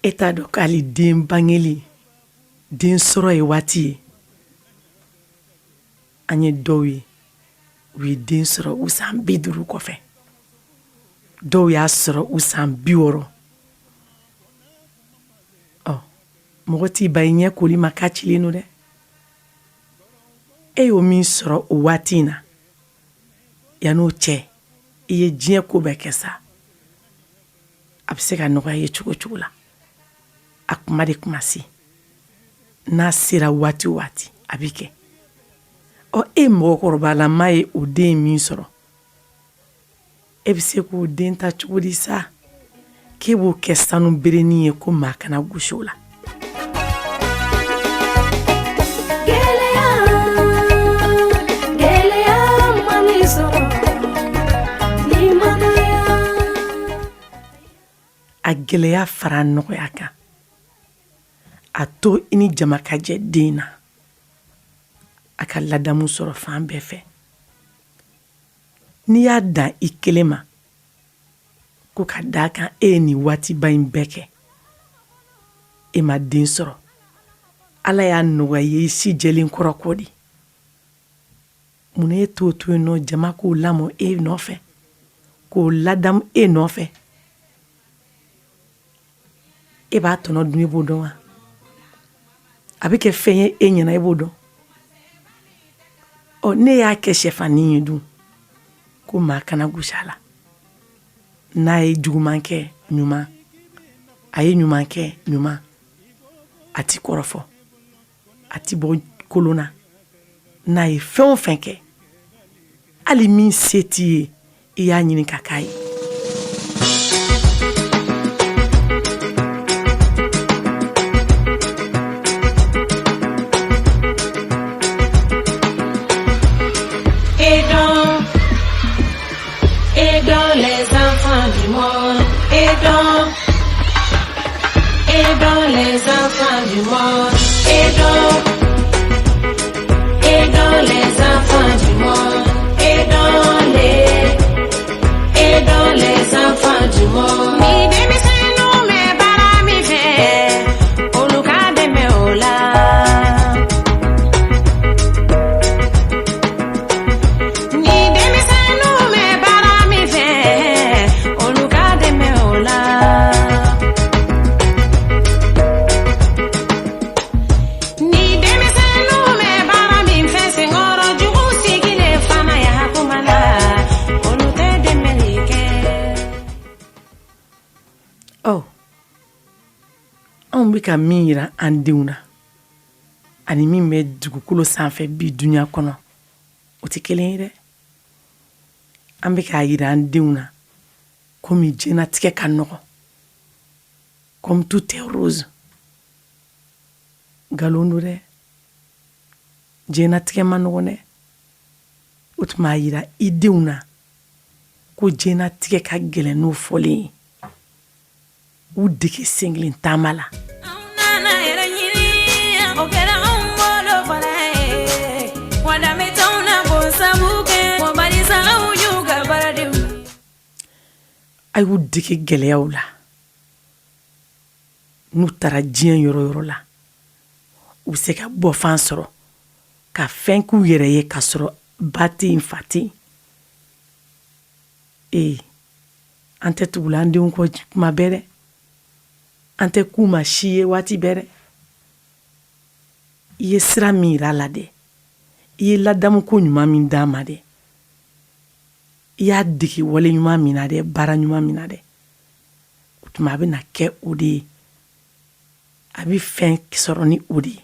e t'a dɔn k'ale den bangeli den sɔrɔ ye waati ye an ye dɔw ye u ye den sɔrɔ u san 50 kɔfɛ dɔw y'a sɔrɔ u san 60 mɔgɔ t'i ba i ɲɛ koli ma k'a cilen no dɛ e y'o min sɔrɔ o waati in na yan'o cɛ i ye diɲɛ ko bɛɛ kɛ sa a bɛ se ka nɔgɔya ye cogo cogo la a kuma de kuma se n'a sera waati o waati a bɛ kɛ e mɔgɔkɔrɔbalama ye o den min sɔrɔ e bɛ se k'o den ta cogo di sa k'e b'o kɛ sanu berenin ye ko maa kana gosi o la a gɛlɛya fara nɔgɔya kan a to i ni jama ka jɛ den na a ka ladamu sɔrɔ fan bɛɛ fɛ n'i y'a dan i kelen ma ko ka da kan e ye nin waatiba in bɛɛ kɛ e ma den sɔrɔ ala y'a nɔgɔya ye i si jɛlen kɔrɔ ko di mun e to yen nɔ jama k'o lamɔ e nɔfɛ k'o ladamu e nɔfɛ e b'a tɔnɔ dun e b'o dɔn wa a bɛ kɛ fɛn ye e ɲɛna e b'o dɔn ne y'a kɛ sɛfanin ye dun ko maa kana gosi a la n'a ye juguman kɛ ɲuman a ye ɲuman kɛ ɲuman a ti kɔrɔfɔ a ti bɔ kolon na n'a ye fɛn o fɛn kɛ hali min se t'i ye i y'a ɲini ka k'a ye Aidons les enfants du monde, aidons les enfants du monde, aidons les enfants du monde. Mi demisenu me bara mi fe, oluka de me ola. Mi demisenu me bara mi fe, oluka de me ola. anw bɛ ka min yira an denw na ani min bɛ dugukolo sanfɛ bi dunya kɔnɔ o tɛ kelen ye dɛ an bɛ k'a yira an denw na komi diɲɛlatigɛ ka nɔgɔ comme tout est rose nkalon don dɛ diɲɛlatigɛ ma nɔgɔ dɛ o tun b'a yira i denw na ko diɲɛlatigɛ ka gɛlɛn n'o fɔlen ye u dege sen kelen taama la a y'u dege gɛlɛyaw la n'u taara diɲɛ yɔrɔ yɔrɔ la u bɛ se ka bɔfan sɔrɔ ka fɛn k'u yɛrɛ ye k'a sɔrɔ ba tɛ yen fa tɛ yen an tɛ tugula an denw kɔ kuma bɛɛ dɛ an tɛ k'u ma si ye waati bɛɛ dɛ i ye sira min yira a la dɛ i ye ladamu ko ɲuman min d'a ma dɛ i y'a dege wale ɲuman min na dɛ baara ɲuman min na dɛ o tuma a bɛ na kɛ o de ye a bɛ fɛn sɔrɔ ni o de ye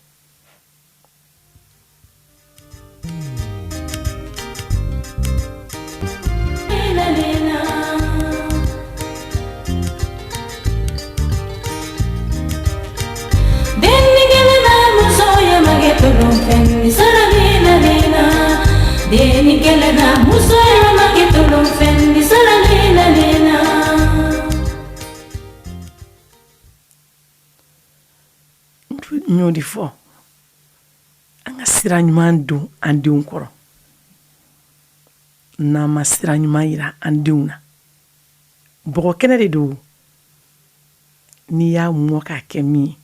Deni gelena musoya magitulum fendi salalina lena n'o de fɔ an ka sira ɲuman don an denw kɔrɔ n'an ma sira ɲuman yira an denw na bɔgɔ kɛnɛ de don n'i y'a mɔ k'a kɛ min ye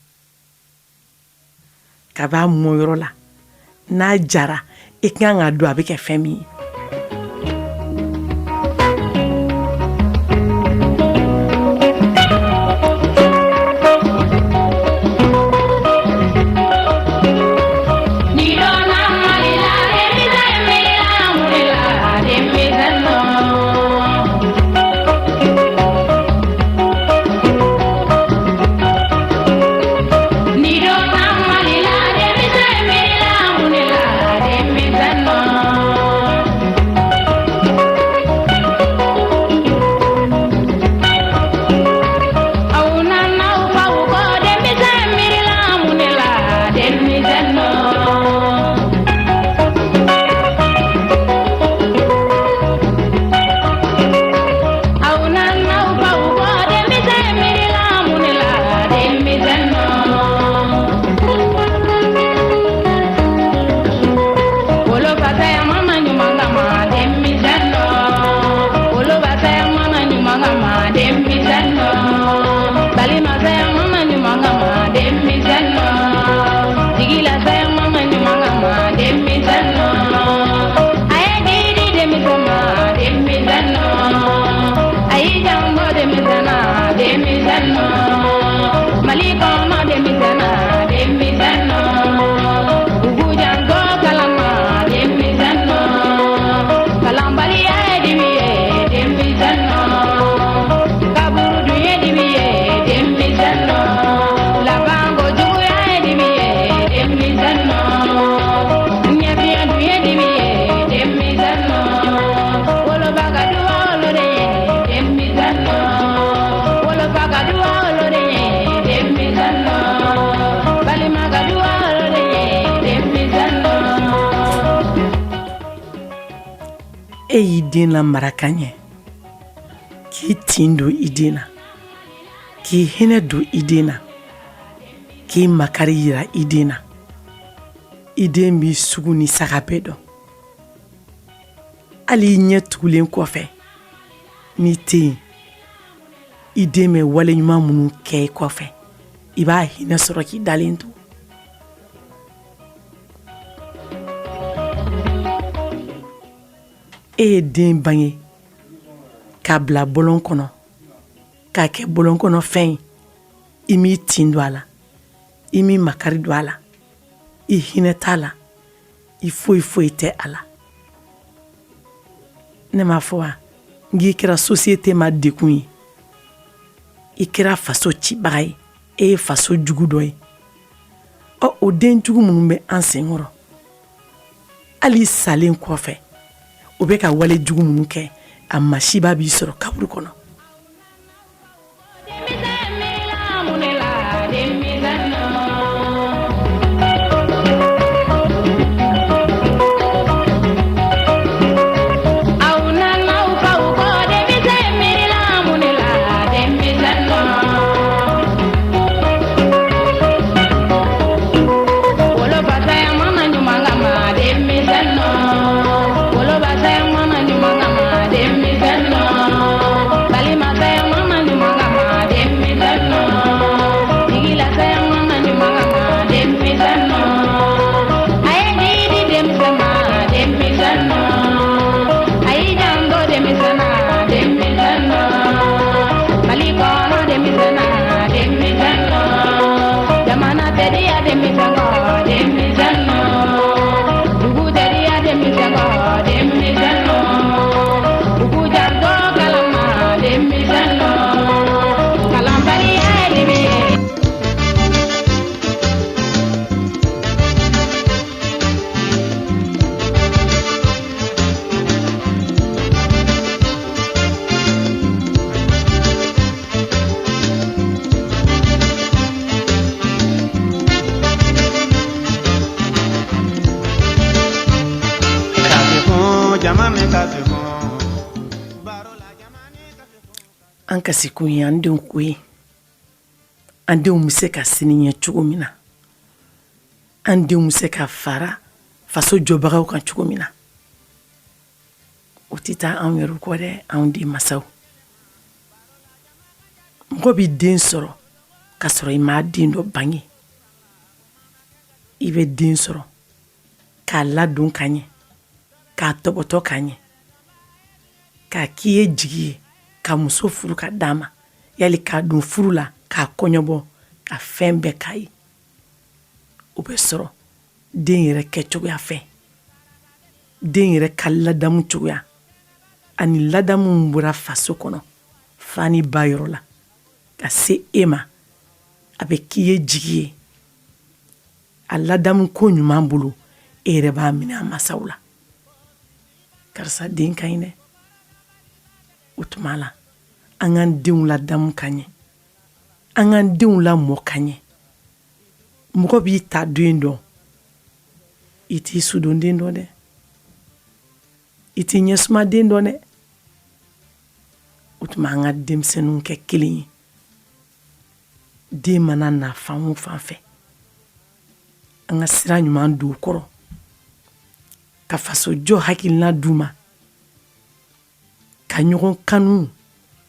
ka b'a mɔ yɔrɔ la n'a jara i kan ka don a bɛ kɛ fɛn min ye e y'i den lamara ka ɲɛ k'i tin don i den na k'i hinɛ don i den na k'i makari yira i den na i den b'i sugu ni saga bɛɛ dɔn hali i ɲɛ tugulen kɔfɛ n'i tɛ yen i den bɛ waleɲuman minnu kɛ i kɔfɛ i b'a hinɛ sɔrɔ k'i dalen to e ye den bange k'a bila bɔlɔn kɔnɔ k'a kɛ bɔlɔn kɔnɔ fɛn ye i m'i tin don a la i m'i makari don a la i hinɛ t'a la i foyi foyi tɛ a la ne m'a fɔ wa n k'i kɛra société ma dekun ye i kɛra faso cibaga ye e ye faso jugu dɔ ye o den jugu minnu bɛ an senkɔrɔ hali salen kɔfɛ o bɛ ka wale jugu minnu kɛ a masiba b'i sɔrɔ kaburu kɔnɔ an kasi kun ye an denw ko ye an denw bɛ se ka sini ɲɛ cogo min na an denw bɛ se ka fara faso jɔbagaw kan cogo min na o tɛ taa anw yɛrɛ kɔ dɛ anw den masaw mɔgɔ bɛ den sɔrɔ ka sɔrɔ i m'a den dɔ bange i bɛ den sɔrɔ k'a ladon ka ɲɛ k'a tɔbɔtɔ ka ɲɛ k'a k'i ye jigi ye ka muso furu ka d'a ma yali k'a don furu la k'a kɔɲɔbɔ ka fɛn bɛɛ k'a ye o bɛ sɔrɔ den yɛrɛ kɛcogoya fɛ den yɛrɛ ka ladamu cogoya ani ladamu min bɔra faso kɔnɔ fa ni ba yɔrɔ la ka se e ma a bɛ k'i ye jigi ye a ladamu ko ɲuman bolo e yɛrɛ b'a minɛ a masaw la karisa den ka ɲi dɛ o tuma la an k'an denw ladamu ka ɲɛ an k'an denw lamɔ ka ɲɛ mɔgɔ b'i ta den dɔn i t'i sudon den dɔn dɛ i t'i ɲɛsuma den dɔn dɛ o tuma an ka denmisɛnninw kɛ kelen ye den mana na fan o fan fɛ an ka sira ɲuman don u kɔrɔ ka faso jɔ hakilina d'u ma ka ɲɔgɔn kanu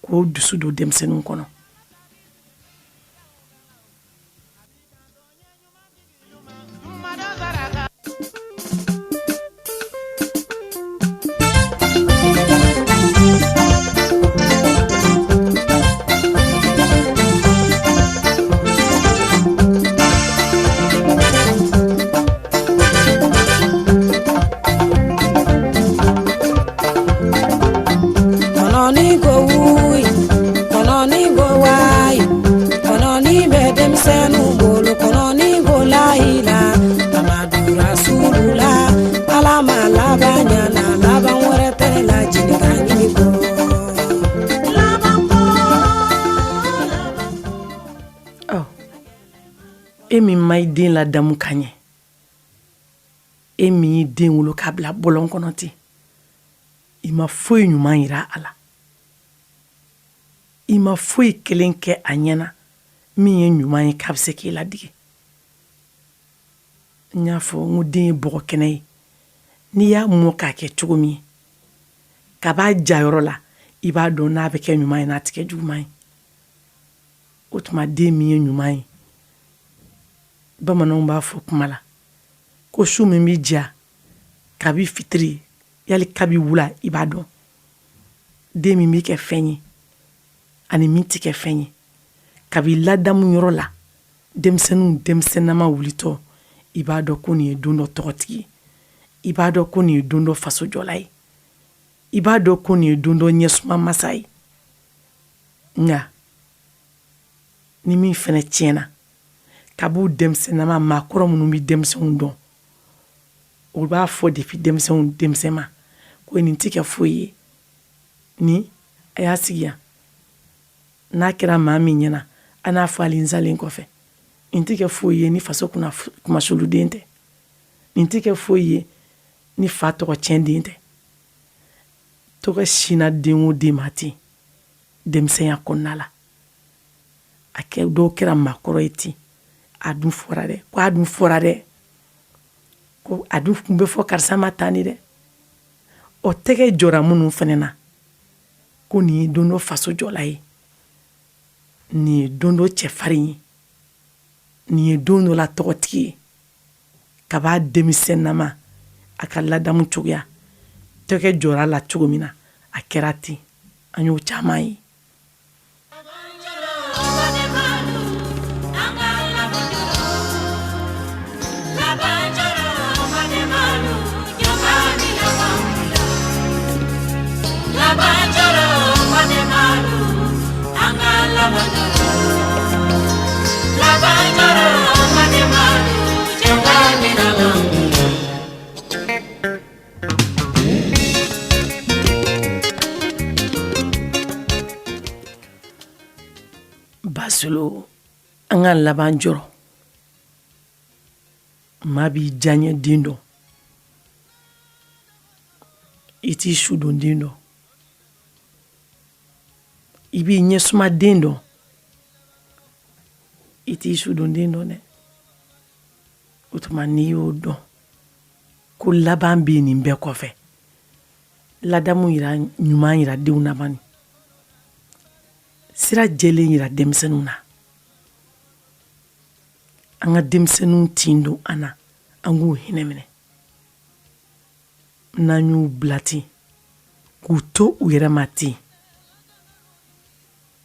k'o dusu don denmisɛnninw kɔnɔ e min ma i den ladamu ka ɲɛ e min y'i den wolo k'a bila bɔlɔn kɔnɔ ten i ma foyi ɲuman yira a la i ma foyi kelen kɛ a ɲɛna min ye ɲuman ye k'a bɛ se k'i ladigi n y'a fɔ n ko den ye bɔgɔ kɛnɛ ye n'i y'a mɔ k'a kɛ cogo min ye ka b'a jayɔrɔ la i b'a dɔn n'a bɛ kɛ ɲuman ye n'a tɛ kɛ juguman ye o tuma den min ye ɲuman ye bamananw b'a fɔ kuma la ko su min b'i diya kabi fitiri yali kabi wula i b'a dɔn den min b'i kɛ fɛn ye ani min tɛ kɛ fɛn ye kabi ladamu yɔrɔ la denmisɛnnama wulitɔ i b'a dɔn ko nin ye don dɔ tɔgɔtigi ye i b'a dɔn ko nin ye don dɔ fasojɔla ye i b'a dɔn ko nin ye don dɔ ɲɛsuma masa ye nka ni min fɛnɛ tiɲɛna kab'u denmisɛnnama maakɔrɔ minnu bɛ denmisɛnw dɔn o b'a fɔ depuis denmisɛnma ko nin tɛ kɛ foyi ye ni a y'a sigi yan n'a kɛra maa min ɲɛna a n'a fɔ ale nsalen kɔfɛ nin tɛ kɛ foyi ye ni faso kumasoluden tɛ nin tɛ kɛ foyi ye ni fa tɔgɔ tiɲɛden tɛ tɔgɔ sina den o den ma ten denmisɛnya kɔnɔna la a kɛ dɔw kɛra maakɔrɔ ye ten a dun fɔra dɛ ko a dun fɔra dɛ ko a dun kun bɛ fɔ karisa ma taa ni dɛ o tɛgɛ jɔra minnu fana na ko nin ye don dɔ faso jɔla ye nin ye don dɔ cɛfarin ye nin ye don dɔ la tɔgɔtigi ye ka b'a denmisɛnnama a ka ladamu cogoya tɛgɛ jɔra la cogo min na a kɛra ten an y'o caman ye basolo an ka laban jɔrɔ maa b'i diyaɲɛ den dɔn i t'i sudon den dɔn i b'i ɲɛsuma den dɔn i t'i sudon den dɔn dɛ o tuma n'i y'o dɔn ko laban bɛ nin bɛɛ kɔfɛ ladamu yira ɲuman yira denw na bani sira jɛlen yira denmisɛnninw na an ka denmisɛnninw tin don an na an k'u hinɛ minɛ n'an y'u bila ten k'u to u yɛrɛ ma ten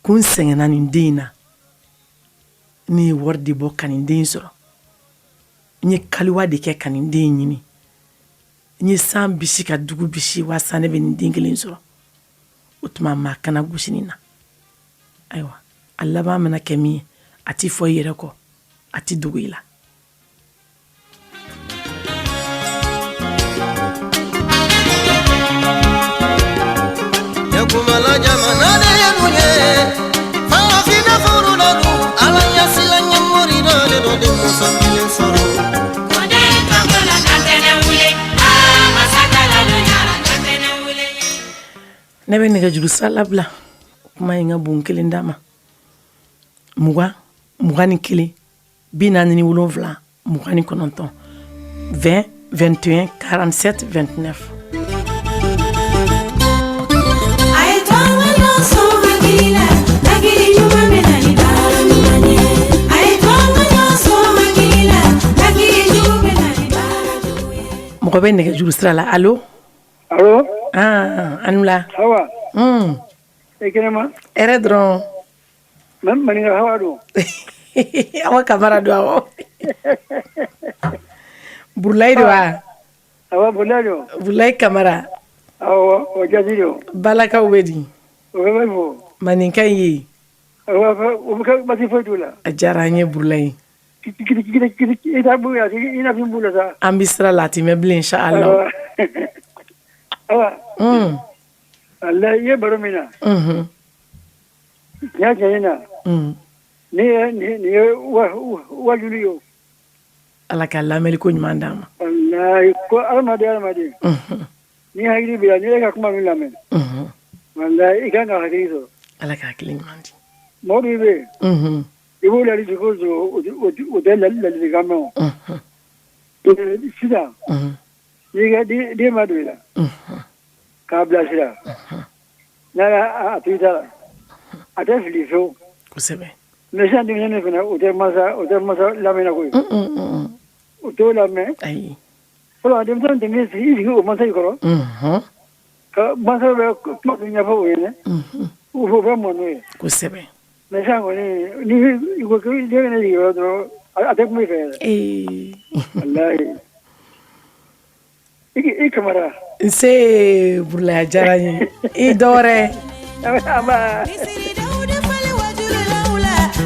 ko n sɛgɛnna nin den in na ne ye wari de bɔ ka nin den sɔrɔ n ye kaliwa de kɛ ka nin den ɲini n ye san bisi ka dugu bisi walasa ne bɛ nin den kelen sɔrɔ o tuma maa kana gosi nin na ayiwa a laban mana kɛ min ye a t'i fɔ i yɛrɛ kɔ a t'i dogo i la kumala jamana de yenuye farafina furula du ala yasila nyamori dole do de musa kelen soro kode kamala katene wule masakala do nyara katene wule ne bɛ nɛgɛjuru sira labila kuma in ka bon kelen d'a ma 20 21 47 29 20 21 47 29 mɔgɔ bɛ nɛgɛjuru sira la allo allo anula hawa e kɛnɛma hɛrɛ dɔrɔn maninka hawa don awa kamara don awɔ burulayi don wa awa burulayi don burulayi kamara awɔ o jaabi don balakaw bɛ di o bɛ bɛ fɔ maninka in ye o bɛ kɛ basi foyi t'o la a diyara an ye burulayi i t'a bolo yan i n'a fɔ n bolo sa an bɛ sira la a ti mɛn bilen inshallah awa ala i ye baro min na n y'a jɛ na ni ye wajuli ye ala ka lamɛnni ko ɲuman d'a ma walayi ko adamaden ni hakili bila ni ka kuma min lamɛn wallahi i kan ka hakili sɔrɔ ala ka hakili ɲuman di mɔgɔ min bɛ yen i b'o lali cogo o tɛ ladilikan mɛn o sisan n'i ka den ma don i la k'a bilasira n'a y'a to i ta la a tɛ fili fewu kosɛbɛ mais sisan denmisɛnnin fana o tɛ masa lamɛnna koyi o t'o lamɛn ayi fɔlɔ denmisɛnnin tun bɛ sigi o masa in kɔrɔ ka masa bɛ kuma dɔ ɲɛfɔ o ye dɛ o bɛ mɔ n'o ye kosɛbɛ mais sisan kɔni ni i ko k'i den ne sigiyɔrɔ dɔrɔn a tɛ kuma i fɛ yɛrɛ walayi i kamara nse burulaya diyara n ye i dɔwɛrɛ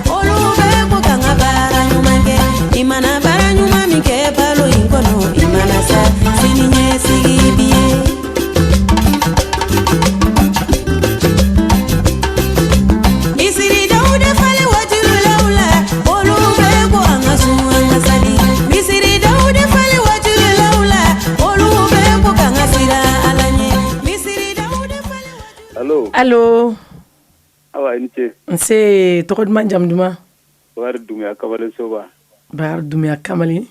olu bɛ ko kan ka baara ɲuman kɛ i mana baara ɲuman min kɛ balo in kɔnɔ i mana sa sini ɲɛsigi bi ye misiri dawuda falen wajululaw la olu bɛ ko an ka sun an ka sali misiri dawuda falen wajululaw la olu bɛ ko kan ka sira ala ɲɛ misiri dawuda falen allo awa i ni ce nse tɔgɔ duman jamu duman bakari dumiya kamalen soba bakari dumiya kamalen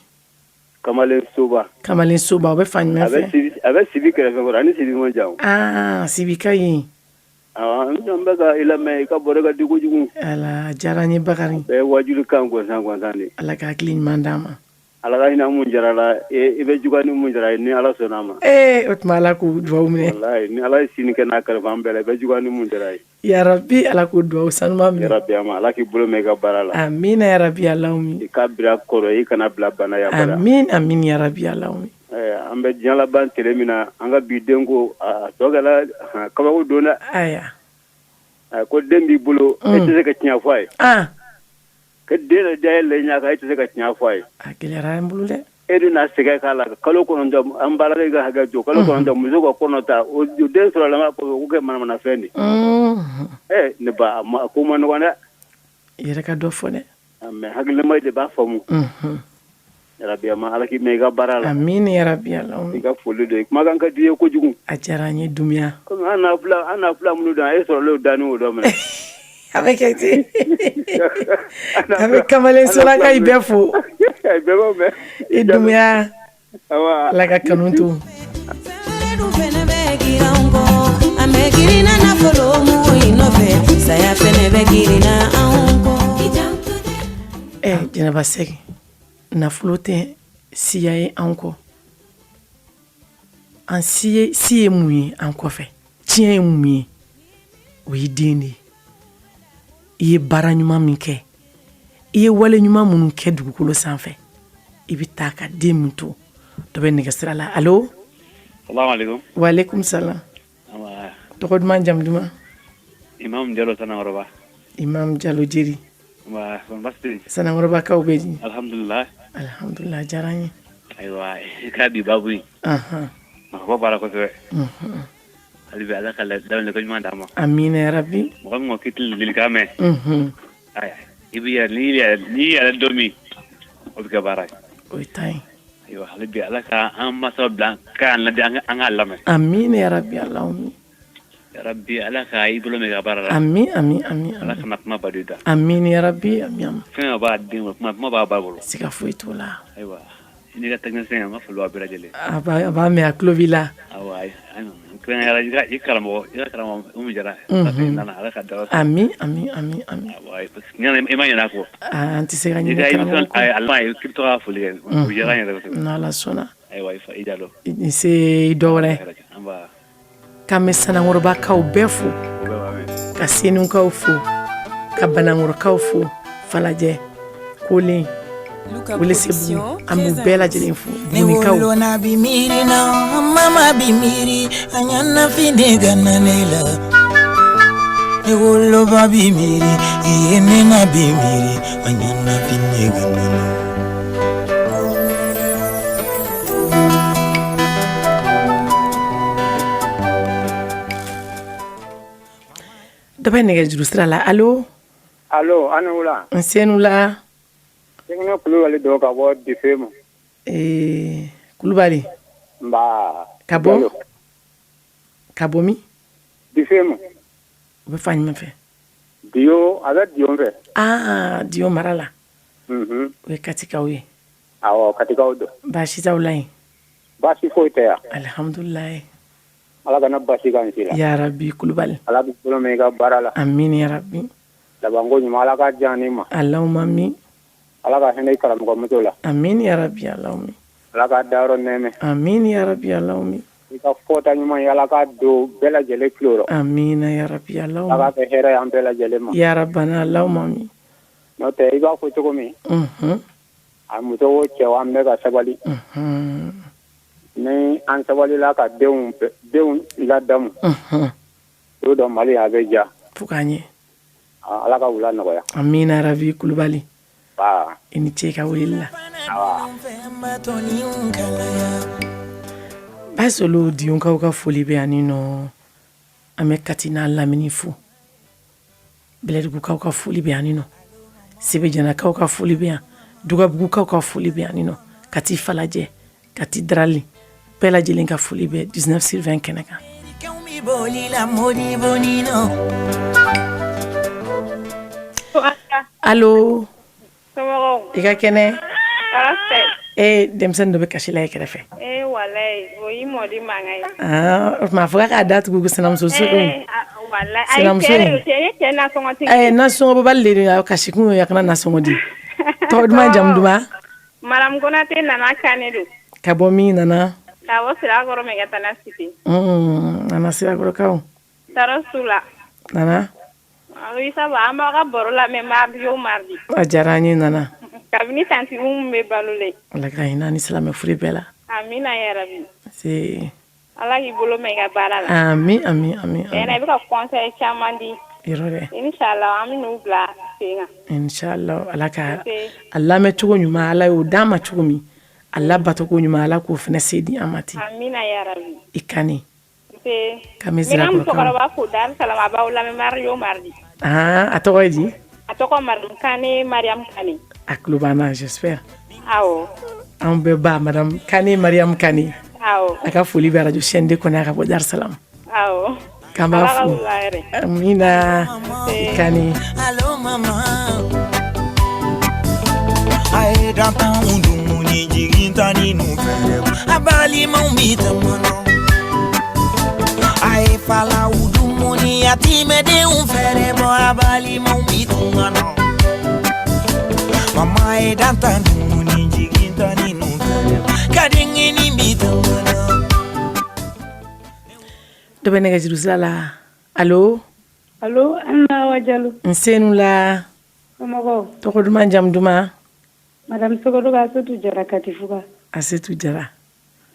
soba o bɛ fa ɲuman fɛ a bɛ sibi kɛrɛfɛ kɔrɔ ani sibi ma jan sibi ka yen n bɛ ka i lamɛn i ka bɔrɛ ka di kojugu ala diyara n ye bakari bɛɛ wajuli kan gansan de ala ka hakili ɲuman d'a ma ala ka hinɛ mun jara la i bɛ juga ni mun jara ye ni ala sɔnna ma o tuma ala k'o duwawu minɛ wallahi ni ala ye sini kɛ n'a kɛrɛfɛ an bɛɛ la i bɛ juga ni mun jara ye yarabi ala k'o duwawu sanuma minɛ yarabi ama ala k'i bolo mɛn i ka baara la amina yarabi alahumi i ka bira kɔrɔ i kana bila bana ya bara amin yarabi alahumi an bɛ diɲɛ laban tile min na an ka bi den ko a tɔ kɛra kabako don dɛ aya ko den b'i bolo e tɛ se ka tiɲɛ fɔ a ye ka den yɛrɛ diya ye lɛɲa kan e tɛ se ka tiɲɛ fɔ a ye a gɛlɛyara an bolo dɛ e de n'a sɛgɛn k'a la kalo kɔnɔntɔn an baarakɛ ka hakɛ jɔ kalo kɔnɔntɔn muso ka kɔnɔ ta o den sɔrɔ lama kɔfɛ k'u kɛ manamanafɛn de ne ba a ko ma nɔgɔn dɛ i yɛrɛ ka dɔ fɔ dɛ mais hakilima de b'a faamu yarabi ama ala k'i mɛn i ka baara la amin yarabi alahumi i ka foli don kumakan ka di ye kojugu a diyara n ye dumiya komi an n'a fila minnu dan e sɔrɔlen danni o dɔ minɛ a bɛ kɛ ten a bɛ kamalen solaka i bɛɛ fo i dumiya ala ka kanu to fɛnɛ bɛ giran kɔ an bɛ girinna nafolo mugu in nɔfɛ saya fɛnɛ bɛ girinna anw kɔ jɛnɛba sɛgi nafolo tɛ siya ye an kɔ an si ye mun ye an kɔfɛ tiɲɛ ye mun ye o ye den de ye i ye baara ɲuman min kɛ i ye wale ɲuman minnu kɛ dugukolo sanfɛ i bɛ taa ka den min to dɔ bɛ nɛgɛsira la allo salamaleykum waaleykum salam tɔgɔ duman jamu duman imam jalo sanakɔrɔba imam jalo jeri sanakɔrɔbakaw bɛ di alhamdulillah diyara n ye ayiwa i ka bi babu in mɔgɔ baara kosɛbɛ hali bi ala ka daminɛ ko ɲuman d'a ma amina yarabi mɔgɔ min ko k'i tɛ ladilikan mɛn i bɛ n'i yɛrɛ dɔ min o bɛ kɛ baara ye o ye ta ye ayiwa hali bi ala ka an masaw bila k'an ladi an k'a lamɛn amina yarabi alahumi yarabi ala ka i bolo mɛn i ka baara la amin ala kana kuma bado da amina yarabi amin fɛn b'a den kuma b'a ba bolo siga foyi t'o la ayiwa n'i ka technicien an ka foli b'a bɛɛ lajɛlen a b'a mɛn a tulo b'i la awa kɛrɛnkɛrɛnya i karamɔgɔ Umu Jara ala ka dawa amin awa i ma ɲinɛ a kɔ an tɛ se ka ɲinɛ karamɔgɔ kɔ alima ye k'i bɛ to ka foli kɛ o diyara n yɛrɛ kosɛbɛ n'ala sɔnna ayiwa i jalo i se dɔ wɛrɛ k'an bɛ sanakɔrɔbakaw bɛɛ fo ka senukaw fo ka banankɔrɔkaw fo falajɛ kolen Welesebugu an b'u bɛɛ lajɛlen fo Bunikaw ne wolo na bi miiri na mama bi miiri a ɲana fini gana ne la ne wolo ba bi miiri i ye ne na bi miiri a ɲana fini gana ne dɔ bɛ nɛgɛjuru sira la allo ani wula n senu la Sɛgɛnɛ Kulubali dɔ ka bɔ Difemu. Kulubali. Nba. Ka bɔ ka bɔ min Difema. u bɛ fa ɲuman fɛ Dio, a bɛ Dio fɛ. Dio mara la Mhm. o ye katikaw ye Awɔ, Katikaw don. baasi t'aw la yen Baasi foyi tɛ yan. alhamdulilayi Ala kana baasi k'an si la. yarabi kulubali Ala b'i bolo mɛn i ka baara la. amin yarabi Labanko ɲuman Ala ka diya ni ma. allahumma min Ala ka hinɛ i karamɔgɔmuso la. amin yarabi allahumma Ala ka dayɔrɔ nɛɛmɛ. amin yarabi allahumma I ka fɔta ɲuman ye Ala ka don bɛɛ lajɛlen tulo rɔ. amin yarabi Ala allahumma ka kɛ hɛrɛ y'an bɛɛ lajɛlen ma. ya rabbana allahumma min N'o tɛ i b'a fɔ cogo min, a muso o cɛ an bɛ ka sabali. Ni an sabalila ka denw ladamu. O dɔn Mali a bɛ ja. fo k'a ɲɛ Ala ka wula nɔgɔya. amin yarabi kulubali Aa. i ni ce ka weleli la basolo diyonkaw ka foli bɛ yan nɔ an bɛ kati n'a lamini fo bɛlɛdugukaw ka foli bɛ yan nɔ sebejanakaw ka foli bɛ yan dugabugukaw ka foli bɛ yan nɔ kati falajɛ kati darali bɛɛ lajɛlen ka foli bɛ 19 sur 20 kɛnɛ kan allo i ka kɛnɛ denmisɛnnin dɔ bɛ kasi la i kɛrɛfɛ o tuma a fɔ k'a datugu ko sinamuso sogo nasɔngɔbali de don kasi kun ye a kana nasɔngɔ di tɔgɔ duman jamu duman Madame Konate nana kane do. ka bɔ min nana Ka bɔ Sirakɔrɔ mɛ ka taa na Site. nana Sirakɔrɔkaw Taara su la. nana Oui, ça va. An b'a ka baro lamɛn mardi o mardi. a diyara an ye nana Kabini tanti Umu bɛ balolen. ala ka hinɛ ni silamɛ furu bɛɛ la Amina yarabi. c'est Ala k'i bolo mɛn i ka baara la. ami Tiɲɛna i bɛ ka conseil caman di. yɔrɔ dɛ Inch'Allah an bɛ n'u bila sen kan. inshallah ala ka a lamɛn cogo ɲuman ala y'o d'a ma cogo min a labato ko ɲuman ala k'o fɛnɛ se di an ma ten Amina yarabi. i kani ka N mi bɛ n ka Sirakɔrɔkaw musokɔrɔba fo Dar Salam a b'aw lamɛn mardi o mardi. a tɔgɔ ye di A tɔgɔ Mariam Kane Mariam Kane. a tulo b'an na j'espère Awɔ. an bɛɛ ba madame kane mariam kane Awɔ. a ka foli bɛ radio chaîne de kɔnɔ a ka bɔ Dar Salam Awɔ. k'an b'a Ala ka fo wula hɛrɛ. amina i kani Allo mama Ai danta muni jiginta ni no fere abali maumita mano Ai fala muni atime de fere bo abali maumita mano Mama ai danta muni jiginta ni no fere kadingi ni mita mano dɔ bɛ nɛgɛjuru sira la allo Allo, Anna Wajalu. n senu la Somɔgɔw. tɔgɔ duman jamu duman Madame Sogodo ka Asetu Jara Katifuga. Asetu Jara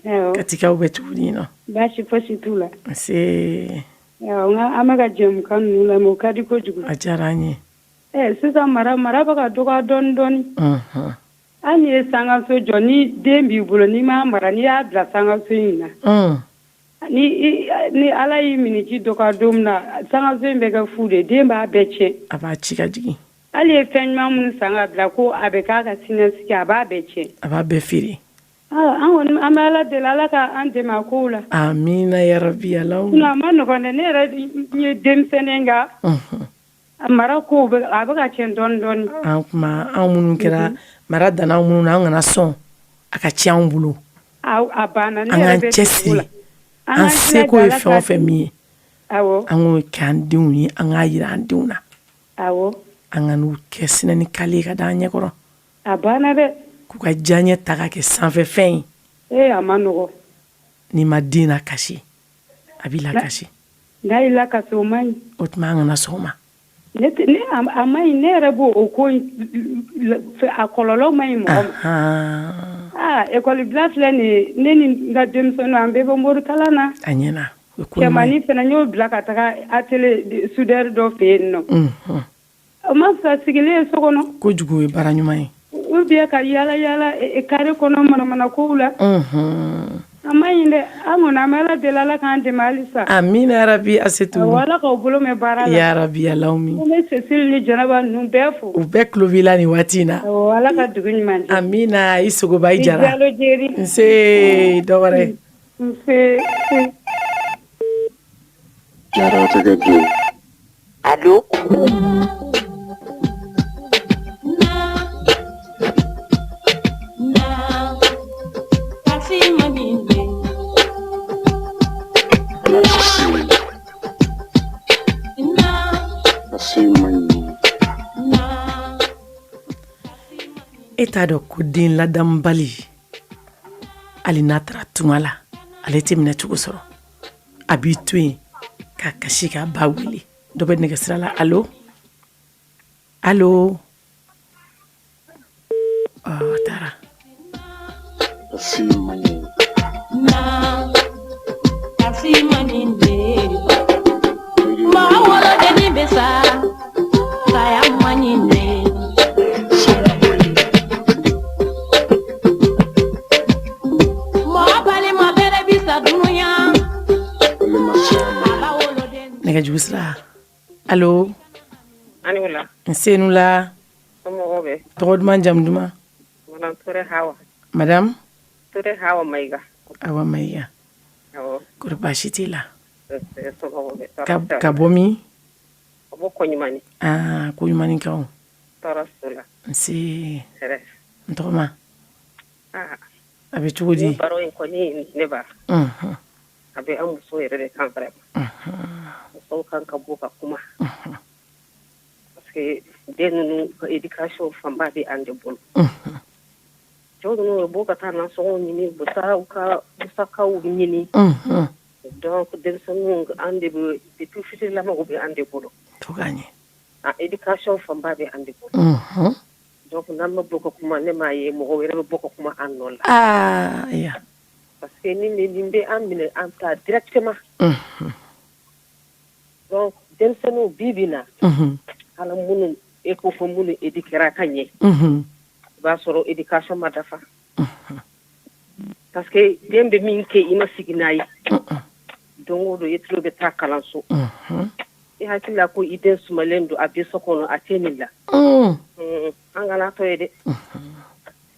Awɔ. katikaw bɛ cogo di nɔ Baasi fosi t'u la. nse Awɔ, nka an bɛ ka jɛmukan ninnu lamɛn o ka di kojugu. a diyara an ye Sisan mara bɛ ka dɔgɔya dɔɔni dɔɔni. Hali n'i ye sangaso jɔ ni den b'i bolo n'i m'a mara n'i y'a bila sangaso in na. Ni Ala y'i miniji dɔgɔya don min na sangaso in bɛ kɛ fu de den b'a bɛɛ tiɲɛ. a b'a ci ka jigin Hali ye fɛn ɲuman minnu san ka bila ko a bɛ k'a ka siniɲɛsigi a b'a bɛɛ tiɲɛ. a b'a bɛɛ feere An kɔni an bɛ Ala deli Ala ka an dɛmɛ a kow la. amina yarabi ala Sinon a ma nɔgɔn dɛ ne yɛrɛ ye denmisɛnnin nka a mara kow a bɛ ka tiɲɛ dɔɔni dɔɔni. an kuma anw minnu kɛra mara danna anw minnu na an kana sɔn a ka ci anw bolo A banna ne an yɛrɛ k'an bɛ cɛsiri an seko ye fɛn o fɛn min ye Awɔ. an k'o kɛ an denw ye an k'a yira an denw na Awɔ. an ka n'u kɛ sinɛni kale ye ka da an ɲɛkɔrɔ A banna dɛ. k'u ka diyaɲɛ ta ka kɛ sanfɛfɛn ye A ma nɔgɔn. n'i ma den lakasi a b'i lakasi N'a y'i lakasi o man ɲi. o tuma an kana sɔn o ma a man ɲi ne yɛrɛ b'o ko a kɔlɔlɔ man ɲi mɔgɔ ma. Ekɔli bila filɛ nin ye ne ni n ka denmisɛnninw an bɛɛ bɛ morikalan na. a ɲɛna Cɛmannin fana n y'o bila ka taga atelier soudeur dɔ fɛ yen nɔ. O ma fisa sigilen ye so kɔnɔ. kojugu ye baara ɲuman ye ou bien ka yala yala kare kɔnɔ manamana kow la. A ma ɲi dɛ an kɔni an bɛ Ala deli Ala k'an dɛmɛ halisa. amina yarabi Asetu Ala k'aw bolo mɛn baara la. yarabi alaumi An bɛ Cécile ni Jɛnɛba ninnu bɛɛ fo. u bɛɛ tulo b'i la nin waati in na Ala ka dugu ɲuman di. amina i sogoba i jara I Jalo Jeri. nse dɔ wɛrɛ Nse. Allô? E t'a dɔn ko den ladamubali hali n'a taara tunga la ale tɛ minɛ cogo sɔrɔ a b'i to yen k'a kasi k'a ba wele dɔ bɛ nɛgɛsira la allo allo a taara nɛgɛjugu sira allo ani wula nsenu la somɔgɔw bɛ tɔgɔ duman jamu duman madame Ture Hawa madame Ture Hawa Mayiga Awa Mayiga awɔ kɔri baasi t'i la somɔgɔw bɛ ka bɔ min ka bɔ Koɲumani ko ɲumanikaw tɔɔrɔ so la nse hɛrɛ n tɔgɔma a bɛ cogo di baro in kɔni ne ba a bɛ an muso yɛrɛ de kan vraiment musow kan ka bɔ ka kuma parce que den ninnu ka éducation fanba bɛ an de bolo cɛw ninnu bɛ bɔ ka taa nasɔngɔw ɲini u bɛ taa u ka musakaw ɲini donc denmisɛnninw an de bɛ depuis fitininlamaw bɛ an de bolo to ka ɲɛ éducation fanba bɛ an de bolo donc n'an ma bɔ ka kuma ne m'a ye mɔgɔ wɛrɛ bɛ bɔ ka kuma an nɔ la parce que nin bɛ an minɛ an ta directement donc denmisɛnninw bi bi na ala minnu e ko fɔ minnu éduquera ka ɲɛ i b'a sɔrɔ éducation ma dafa parce que den bɛ min kɛ i ma sigi n'a ye don o don i tulo bɛ taa kalanso i hakili la ko i den sumalen don a bɛ so kɔnɔ a tɛ nin la an kana to ye dɛ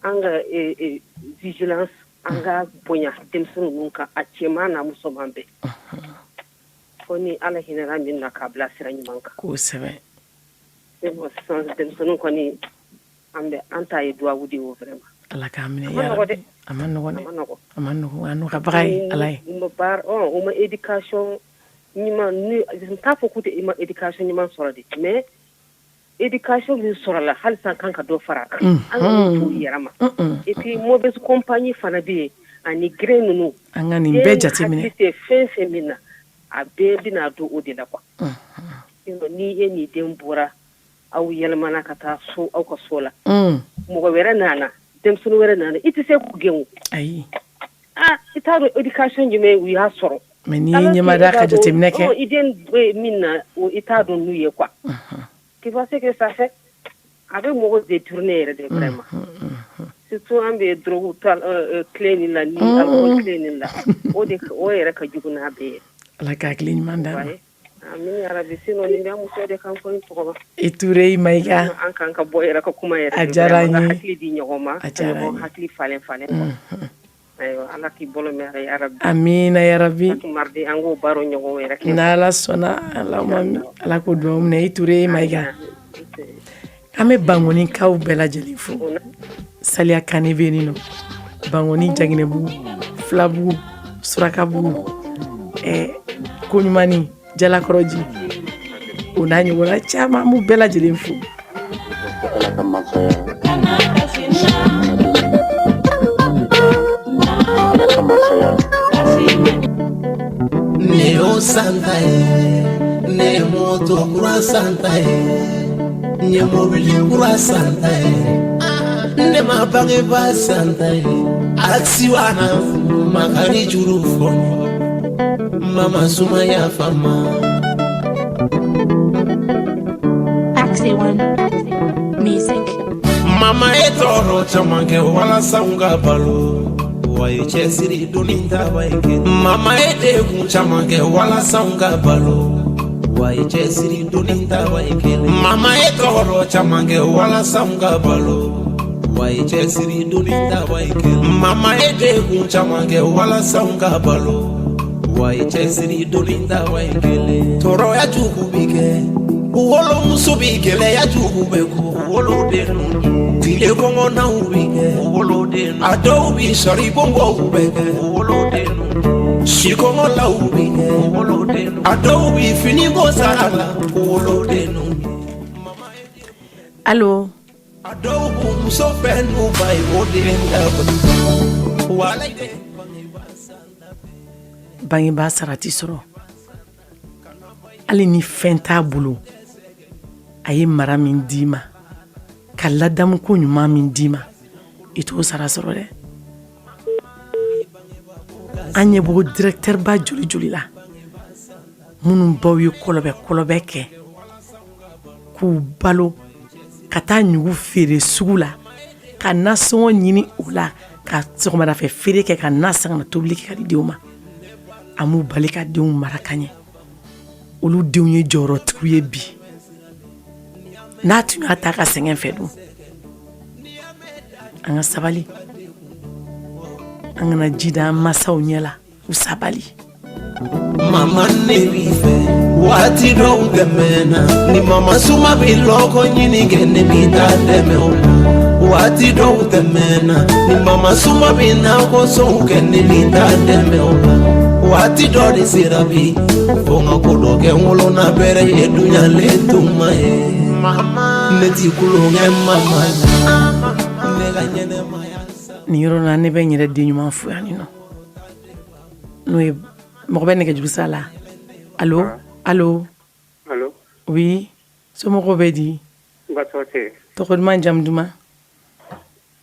an ka vigilance an ka bonya denmisɛnnin ninnu kan a cɛman n'a musoman bɛɛ fo ni ala hinɛra min na k'a bila sira ɲuman kan kosɛbɛ sisan denmisɛnninw kɔni an ta ye duwawu de ye o vraiment ala k'a minɛ yarabi a ma nɔgɔn dɛ a ma nɔgɔn a nɔgɔbaga ye ala ye o ma éducation ɲuman ni n t'a fɔ k'u tɛ ma éducation ɲuman sɔrɔ de mais éducation min sɔrɔla halisa kan ka dɔ fara a kan an ka min t'u yɛrɛ ma et puis mauvaise compagnie fana bɛ yen ani gré ninnu an ka nin bɛɛ jateminɛ hakili tɛ fɛn fɛn min na a bɛɛ bɛna don o de la quoi ni e ni den bɔra aw yɛlɛmana ka taa so aw ka so la mɔgɔ wɛrɛ nana denmisɛnnin wɛrɛ nana i tɛ se k'u gɛn o ayi i t'a dɔn éducation jumɛn u y'a sɔrɔ mais ni ɲɛmada ka jateminɛ kɛ i den bɛ min na i t'a dɔn n'u ye quoi tu vois ce que ça fait a bɛ mɔgɔ détourner yɛrɛ de vraiment surtout an bɛ drogue clé nin la ni alcool clé nin la o yɛrɛ ka jugu n'a bɛɛ ye ala ka hakili ɲuman d'a ma amin yarabi sinon nin bɛ muso de kan fɔ tɔgɔ i Ture Mayiga an kan ka bɔ yɛrɛ ka kuma yɛrɛ a diyara n ye hakili di ɲɔgɔn ma a diyara n ye hakili falen ayiwa ala k'i bolo mɛn yarabi amina yarabi mardi an k'o baro ɲɔgɔn yɛrɛ kɛ n'ala sɔnna ala k'o duwawu minɛ i Ture Mayiga an bɛ Bangonikaw bɛɛ lajɛlen fo Saliya Kane bɛ yen nɔ Bangoni Jaginɛbugu Filabugu Surakabugu Koɲumani Jalakɔrɔji o n'a ɲɔgɔnna caman an b'u bɛɛ lajɛlen fo ne yo santa ye ne moto kura santa ye ne mobili kura santa ye ne ma bange ba santa ye aksi wana makari juru fo mama Sumaya fama Aksi one music mama etoro chamange wala sanga balo waye chesiri duninta waike mama ede chamange wala sanga balo waye chesiri duninta waike mama etoro chamange wala sanga balo waye chesiri duninta waike mama ede chamange wala sanga balo wa ye cɛsiri doni ta wa ye kelen tɔɔrɔya jugu bi kɛ wolomuso bi gɛlɛya jugu bɛ ko woloden tile kɔngɔnaw bi kɛ woloden a dɔw bi sɔrɔ bɔnbɔw bɛ kɛ woloden si kɔngɔlaw bi kɛ woloden a dɔw bi fini bɔ sara la woloden allo a dɔw b'u muso fɛ n'u ba ye o den dabali wala bangebaa sarati sɔrɔ hali ni fɛn t'a bolo a ye mara min d'i ma ka ladamu ko ɲuman min d'i ma i t'o sara sɔrɔ dɛ an ɲɛ b'o directeur ba joli joli la minnu baw ye kɔlɔbɛ kɛ k'u balo ka taa ɲugu feere sugu la ka nasɔngɔ ɲini o la ka sɔgɔmadafɛ feere kɛ ka na san ka na tobili kɛ ka di denw ma a m'u bali ka denw mara ka ɲɛ olu denw ye jɔyɔrɔtigiw ye bi n'a tun y'a ta ka sɛgɛn fɛ dun an ka sabali an kana ji da an masaw ɲɛ la u sabali mama ne b'i fɛ waati dɔw tɛmɛna ni mama suma bɛ lɔgɔ ɲini kɛ ne b'i ta dɛmɛ o la waati dɔw tɛmɛna ni mama suma bɛ nakɔ sɔnw kɛ ne b'i ta dɛmɛ o la waati dɔ de sera bi fo n ka ko dɔ kɛ n wolo na bɛrɛ ye duɲalen tuma ye ne ti kulonkɛ mama la ne ka ɲɛnɛmaya nin yɔrɔ la ne bɛ n yɛrɛ den ɲuman fo yan nɔ n'o ye mɔgɔ bɛ nɛgɛjuru sira la allo allo allo oui somɔgɔw bɛ di bato tɛ tɔgɔ duman jamu duman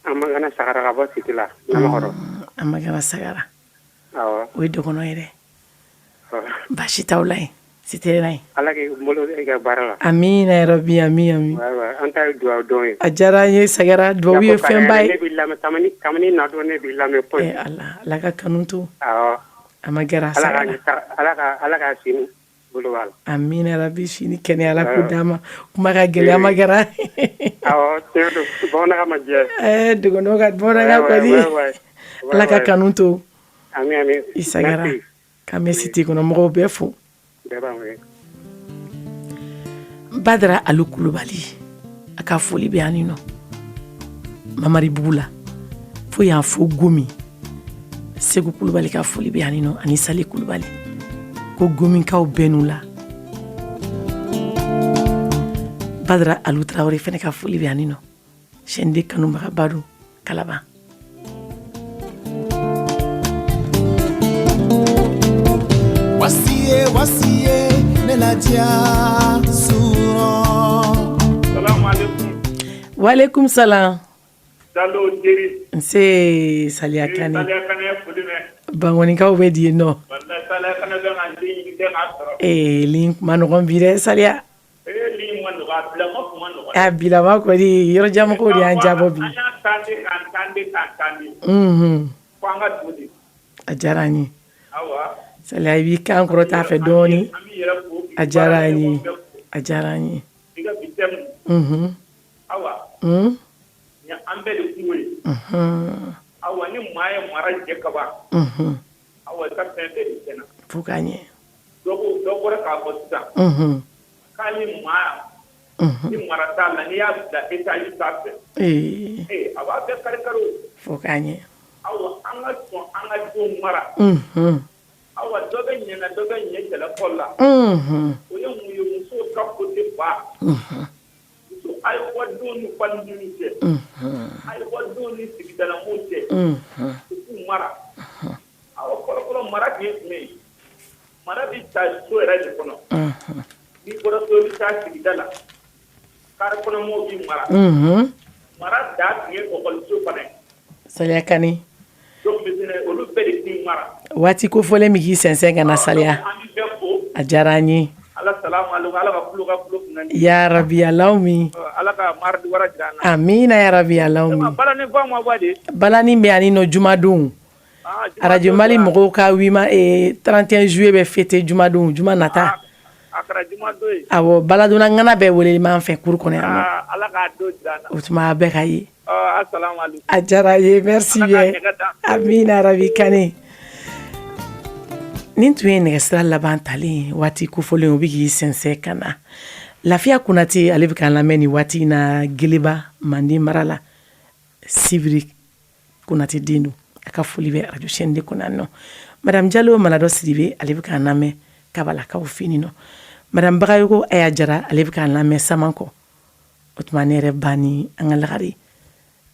an ma gana sagara ka bɔ sigi la namakɔrɔ an ma gana sagara awɔ o ye dɔgɔnɔ ye dɛ baasi t'aw la yen si tɛ la yen ala k'i bolo i ka baara la amina yarabi ami an ta ye duwawu dɔn ye a diyara n ye sagara duwawu ye fɛnba ye ne b'i lamɛn kamini na don ne b'i lamɛn poyi ala ka kanu to awɔ a ma gɛrɛ sagara ala ka sini bolo b'a la amina yarabi sini kɛnɛ ala ko d'a ma kuma ka gɛlɛ a ma gɛrɛ awɔ tiɲɛ don bamanankan ma jɛ dɔgɔnɔ ka bamanankan kɔni ala ka kanu to ami i sagara k'an bɛ siti kɔnɔ mɔgɔw bɛɛ fo badara alu kulubali a ka foli bɛ yan nɔ mamari bugu la fo y'an fo gomi segu kulubali ka foli bɛ yan nɔ ani sali kulubali ko gominkaw bɛɛ n'u la badara alu tarawele fɛnɛ ka foli bɛ yan nɔ sɛnde kanubagaba don kalaban wasiye ne la diya suro salamu alaikum waalaikum salam dalo jeri nse saliya kane foli mɛ bangonikaw bɛ di yen nɔ saliya kane bɛ ka den den a sɔrɔ lin ma nɔgɔn bi dɛ saliya lin ma nɔgɔn a bilama kuma nɔgɔn a bilama kɔni yɔrɔ jamɔgɔw de y'an jabɔ bi an y'a tande fo an ka dugu de a diyara an ye awa saliya i b'i kan kɔrɔta fɛ dɔɔni a diyara an ye a diyara an ye i ka bi tɛmu awa ni an bɛɛ de kungo ye awa ni maa ye mara jɛ ka ban awa i ka fɛn bɛɛ de tiɲɛna fo k'a ɲɛ dɔ bɔra k'a fɔ sisan k'ale maa ni mara t'a la n'i y'a bila etaji sanfɛ a b'a bɛɛ kari-kari fo k'a ɲɛ awa an ka sɔn an ka denw mara awa dɔ bɛ ɲɛna dɔ bɛ ɲɛ kɛlɛfɔ la o ye mun ye musow ka kote ba a ye bɔdenw ni falinjini cɛ a ye bɔdenw ni sigidalamu cɛ u k'u mara awa fɔlɔfɔlɔ mara tun ye jumɛn ye mara bɛ taa so yɛrɛ de kɔnɔ n'i bɔra so i bɛ taa sigida la kari kɔnɔmɔgɔw b'i mara mara da tun ye ɔkɔliso fana ye saliya kani olu bɛɛ de k'i mara waati ko fɔlen min k'i sɛnsɛn ka na saliya a diyara an ye ala salamu alaikum ala ka kulo kunna ya rabi alaw min ala ka mardi wara jira na amina ya rabi alaw min balani ba mo wadi balani bɛ ani no jumadon radio mali mɔgɔw ka 31 juillet bɛ fêter jumadon juma nata akara jumadon ye awɔ baladona ngana bɛ weleli man fɛ cour kɔnɔ yan ala ka do jira na o tuma bɛɛ ka ye assalamu alaikum a diyara ye merci bien amina rabi kane nin tun ye nɛgɛsira laban talen waati kofɔlen o bɛ k'i sɛnsɛn ka na Lafiya Konate ale bɛ k'an lamɛn ni waati in na Geleba Manden mara la Sibiri Konate den don a ka foli bɛ radio chaîne de kɔnɔ yan nɔ Madame Jalo Maladɔ Sidibe ale bɛ k'an lamɛn Kabalakaw fɛ yen nɔ Madame Bagayoko Aya Jara ale bɛ k'an lamɛn Samankɔ o tuma ne yɛrɛ ba ni an ka lagare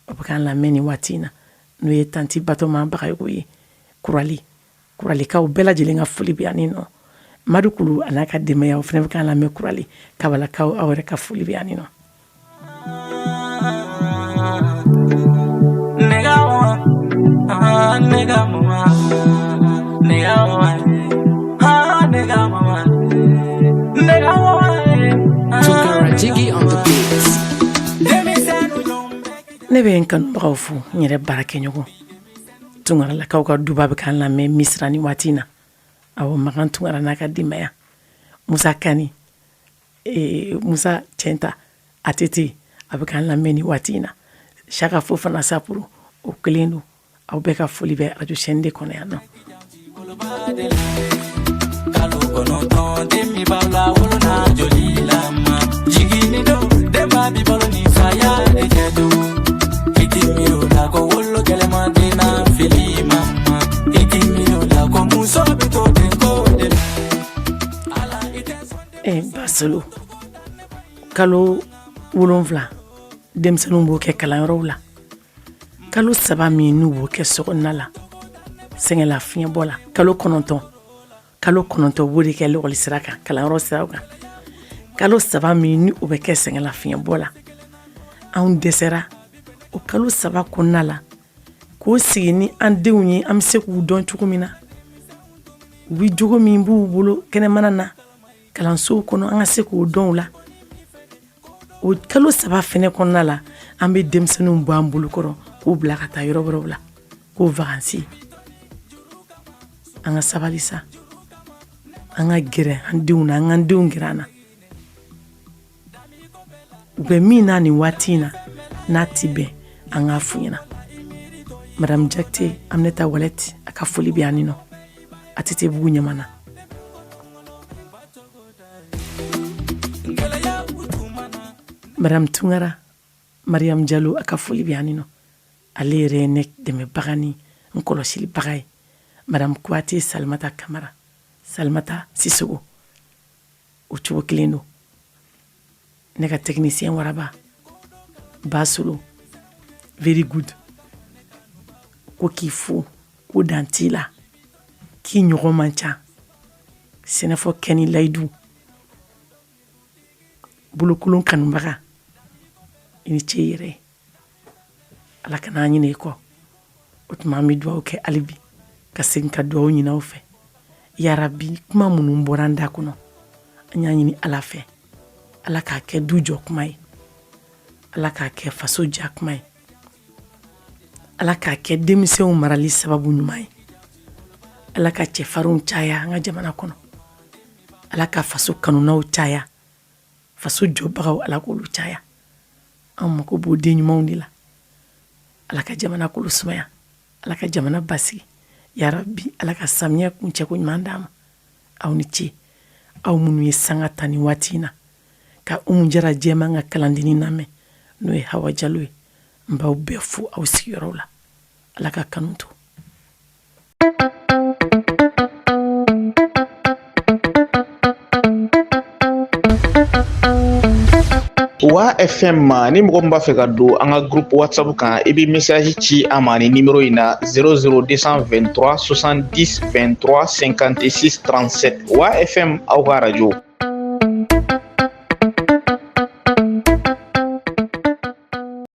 o bɛ k'an lamɛn ni waati in na n'o ye tanti Batoma Bagayoko ye kuralikaw bɛɛ lajɛlen ka foli bɛ yan nɔ Madu Kulu a n'a ka denbaya o fana bɛ k'an lamɛn kurali Kabalakaw aw yɛrɛ ka foli bɛ yan nɔ ne bɛ n kanubagaw fo n yɛrɛ baarakɛɲɔgɔn Tunkaralakaw ka duba bɛ k'an lamɛn Misira ni waati in na awɔ Makan Tunkara n'a ka denbaya Musa Kani Musa Cɛnta ATT a bɛ k'an lamɛn ni waati in na Saka Fofana Sapuru o kelen don aw bɛɛ ka foli bɛ radio chaîne de kɔnɔ yan nɔ Basolo kalo 7 denmisɛnninw b'o kɛ kalanyɔrɔw la kalo 3 min n'u b'o kɛ sokɔnɔna la sɛngɛla fiɲɛbɔ la kalo 9 b'o de kɛ lɔgɔli sira kan kalanyɔrɔ siraw kan kalo 3 min ni o bɛ kɛ sɛngɛla fiɲɛbɔ la anw dɛsɛra o kalo 3 kɔnɔna la k'o sigi ni an denw ye an bɛ se k'u dɔn cogo min na u bɛ jogo min b'u bolo kɛnɛmana na kalansow kɔnɔ an ka se k'o dɔn o la o kalo 3 fɛnɛ kɔnɔna la an bɛ denmisɛnninw bɔ an bolokɔrɔ k'u bila ka taa yɔrɔ wɛrɛw la k'o vacances an ka sabali sa an ka gɛrɛ an denw na an ka denw gɛrɛ an na u bɛ min na nin waati in na n'a ti bɛn an k'a f'u ɲɛna Madame Jakite Aminata Wallet a ka foli bɛ yan nɔ a tɛ bugu ɲamana Madame Tunkara Mariam Jalo a ka foli bɛ yan nɔ ale yɛrɛ ye ne dɛmɛbaga ni n kɔlɔsilibaga ye Madame Kouate Salimata Kamara Salimata Sissogo o cogo kelen don ne ka technicien waraba Basolo very good ko k'i fo ko dan t'i la k'i ɲɔgɔn man ca sɛnɛfɔ Kɛni Layidu bolokolon kanubaga i ni ce yɛrɛ Ala kana an ɲinɛ i kɔ o tuma an bɛ dugawu kɛ hali bi ka segin ka dugawu ɲini aw fɛ yarabi kuma minnu bɔra an da kɔnɔ an y'a ɲini Ala fɛ Ala k'a kɛ du jɔ kuma ye Ala k'a kɛ faso ja kuma ye Ala k'a kɛ denmisɛnw marali sababu ɲuman ye Ala ka cɛfarinw caya an ka jamana kɔnɔ Ala ka faso kanunaw caya faso jɔbagaw Ala k'olu caya an mako b'o den ɲumanw de la Ala ka jamana kolo sumaya Ala ka jamana basigi yarabi Ala ka samiyɛ kuncɛko ɲuman d'an ma aw ni ce aw minnu ye sanga ta ni waati in na ka Umu Jara jɛman ka kalandeni lamɛn n'o ye Hawa Jalo ye n b'aw bɛɛ fo aw sigiyɔrɔw la Ala ka kanu to Wa FM ni mɔgɔ min b'a fɛ ka don an ka groupe WhatsApp kan i bɛ message ci a ma ni numéro in na 00223 70 23 56 37 Wa FM aw ka radio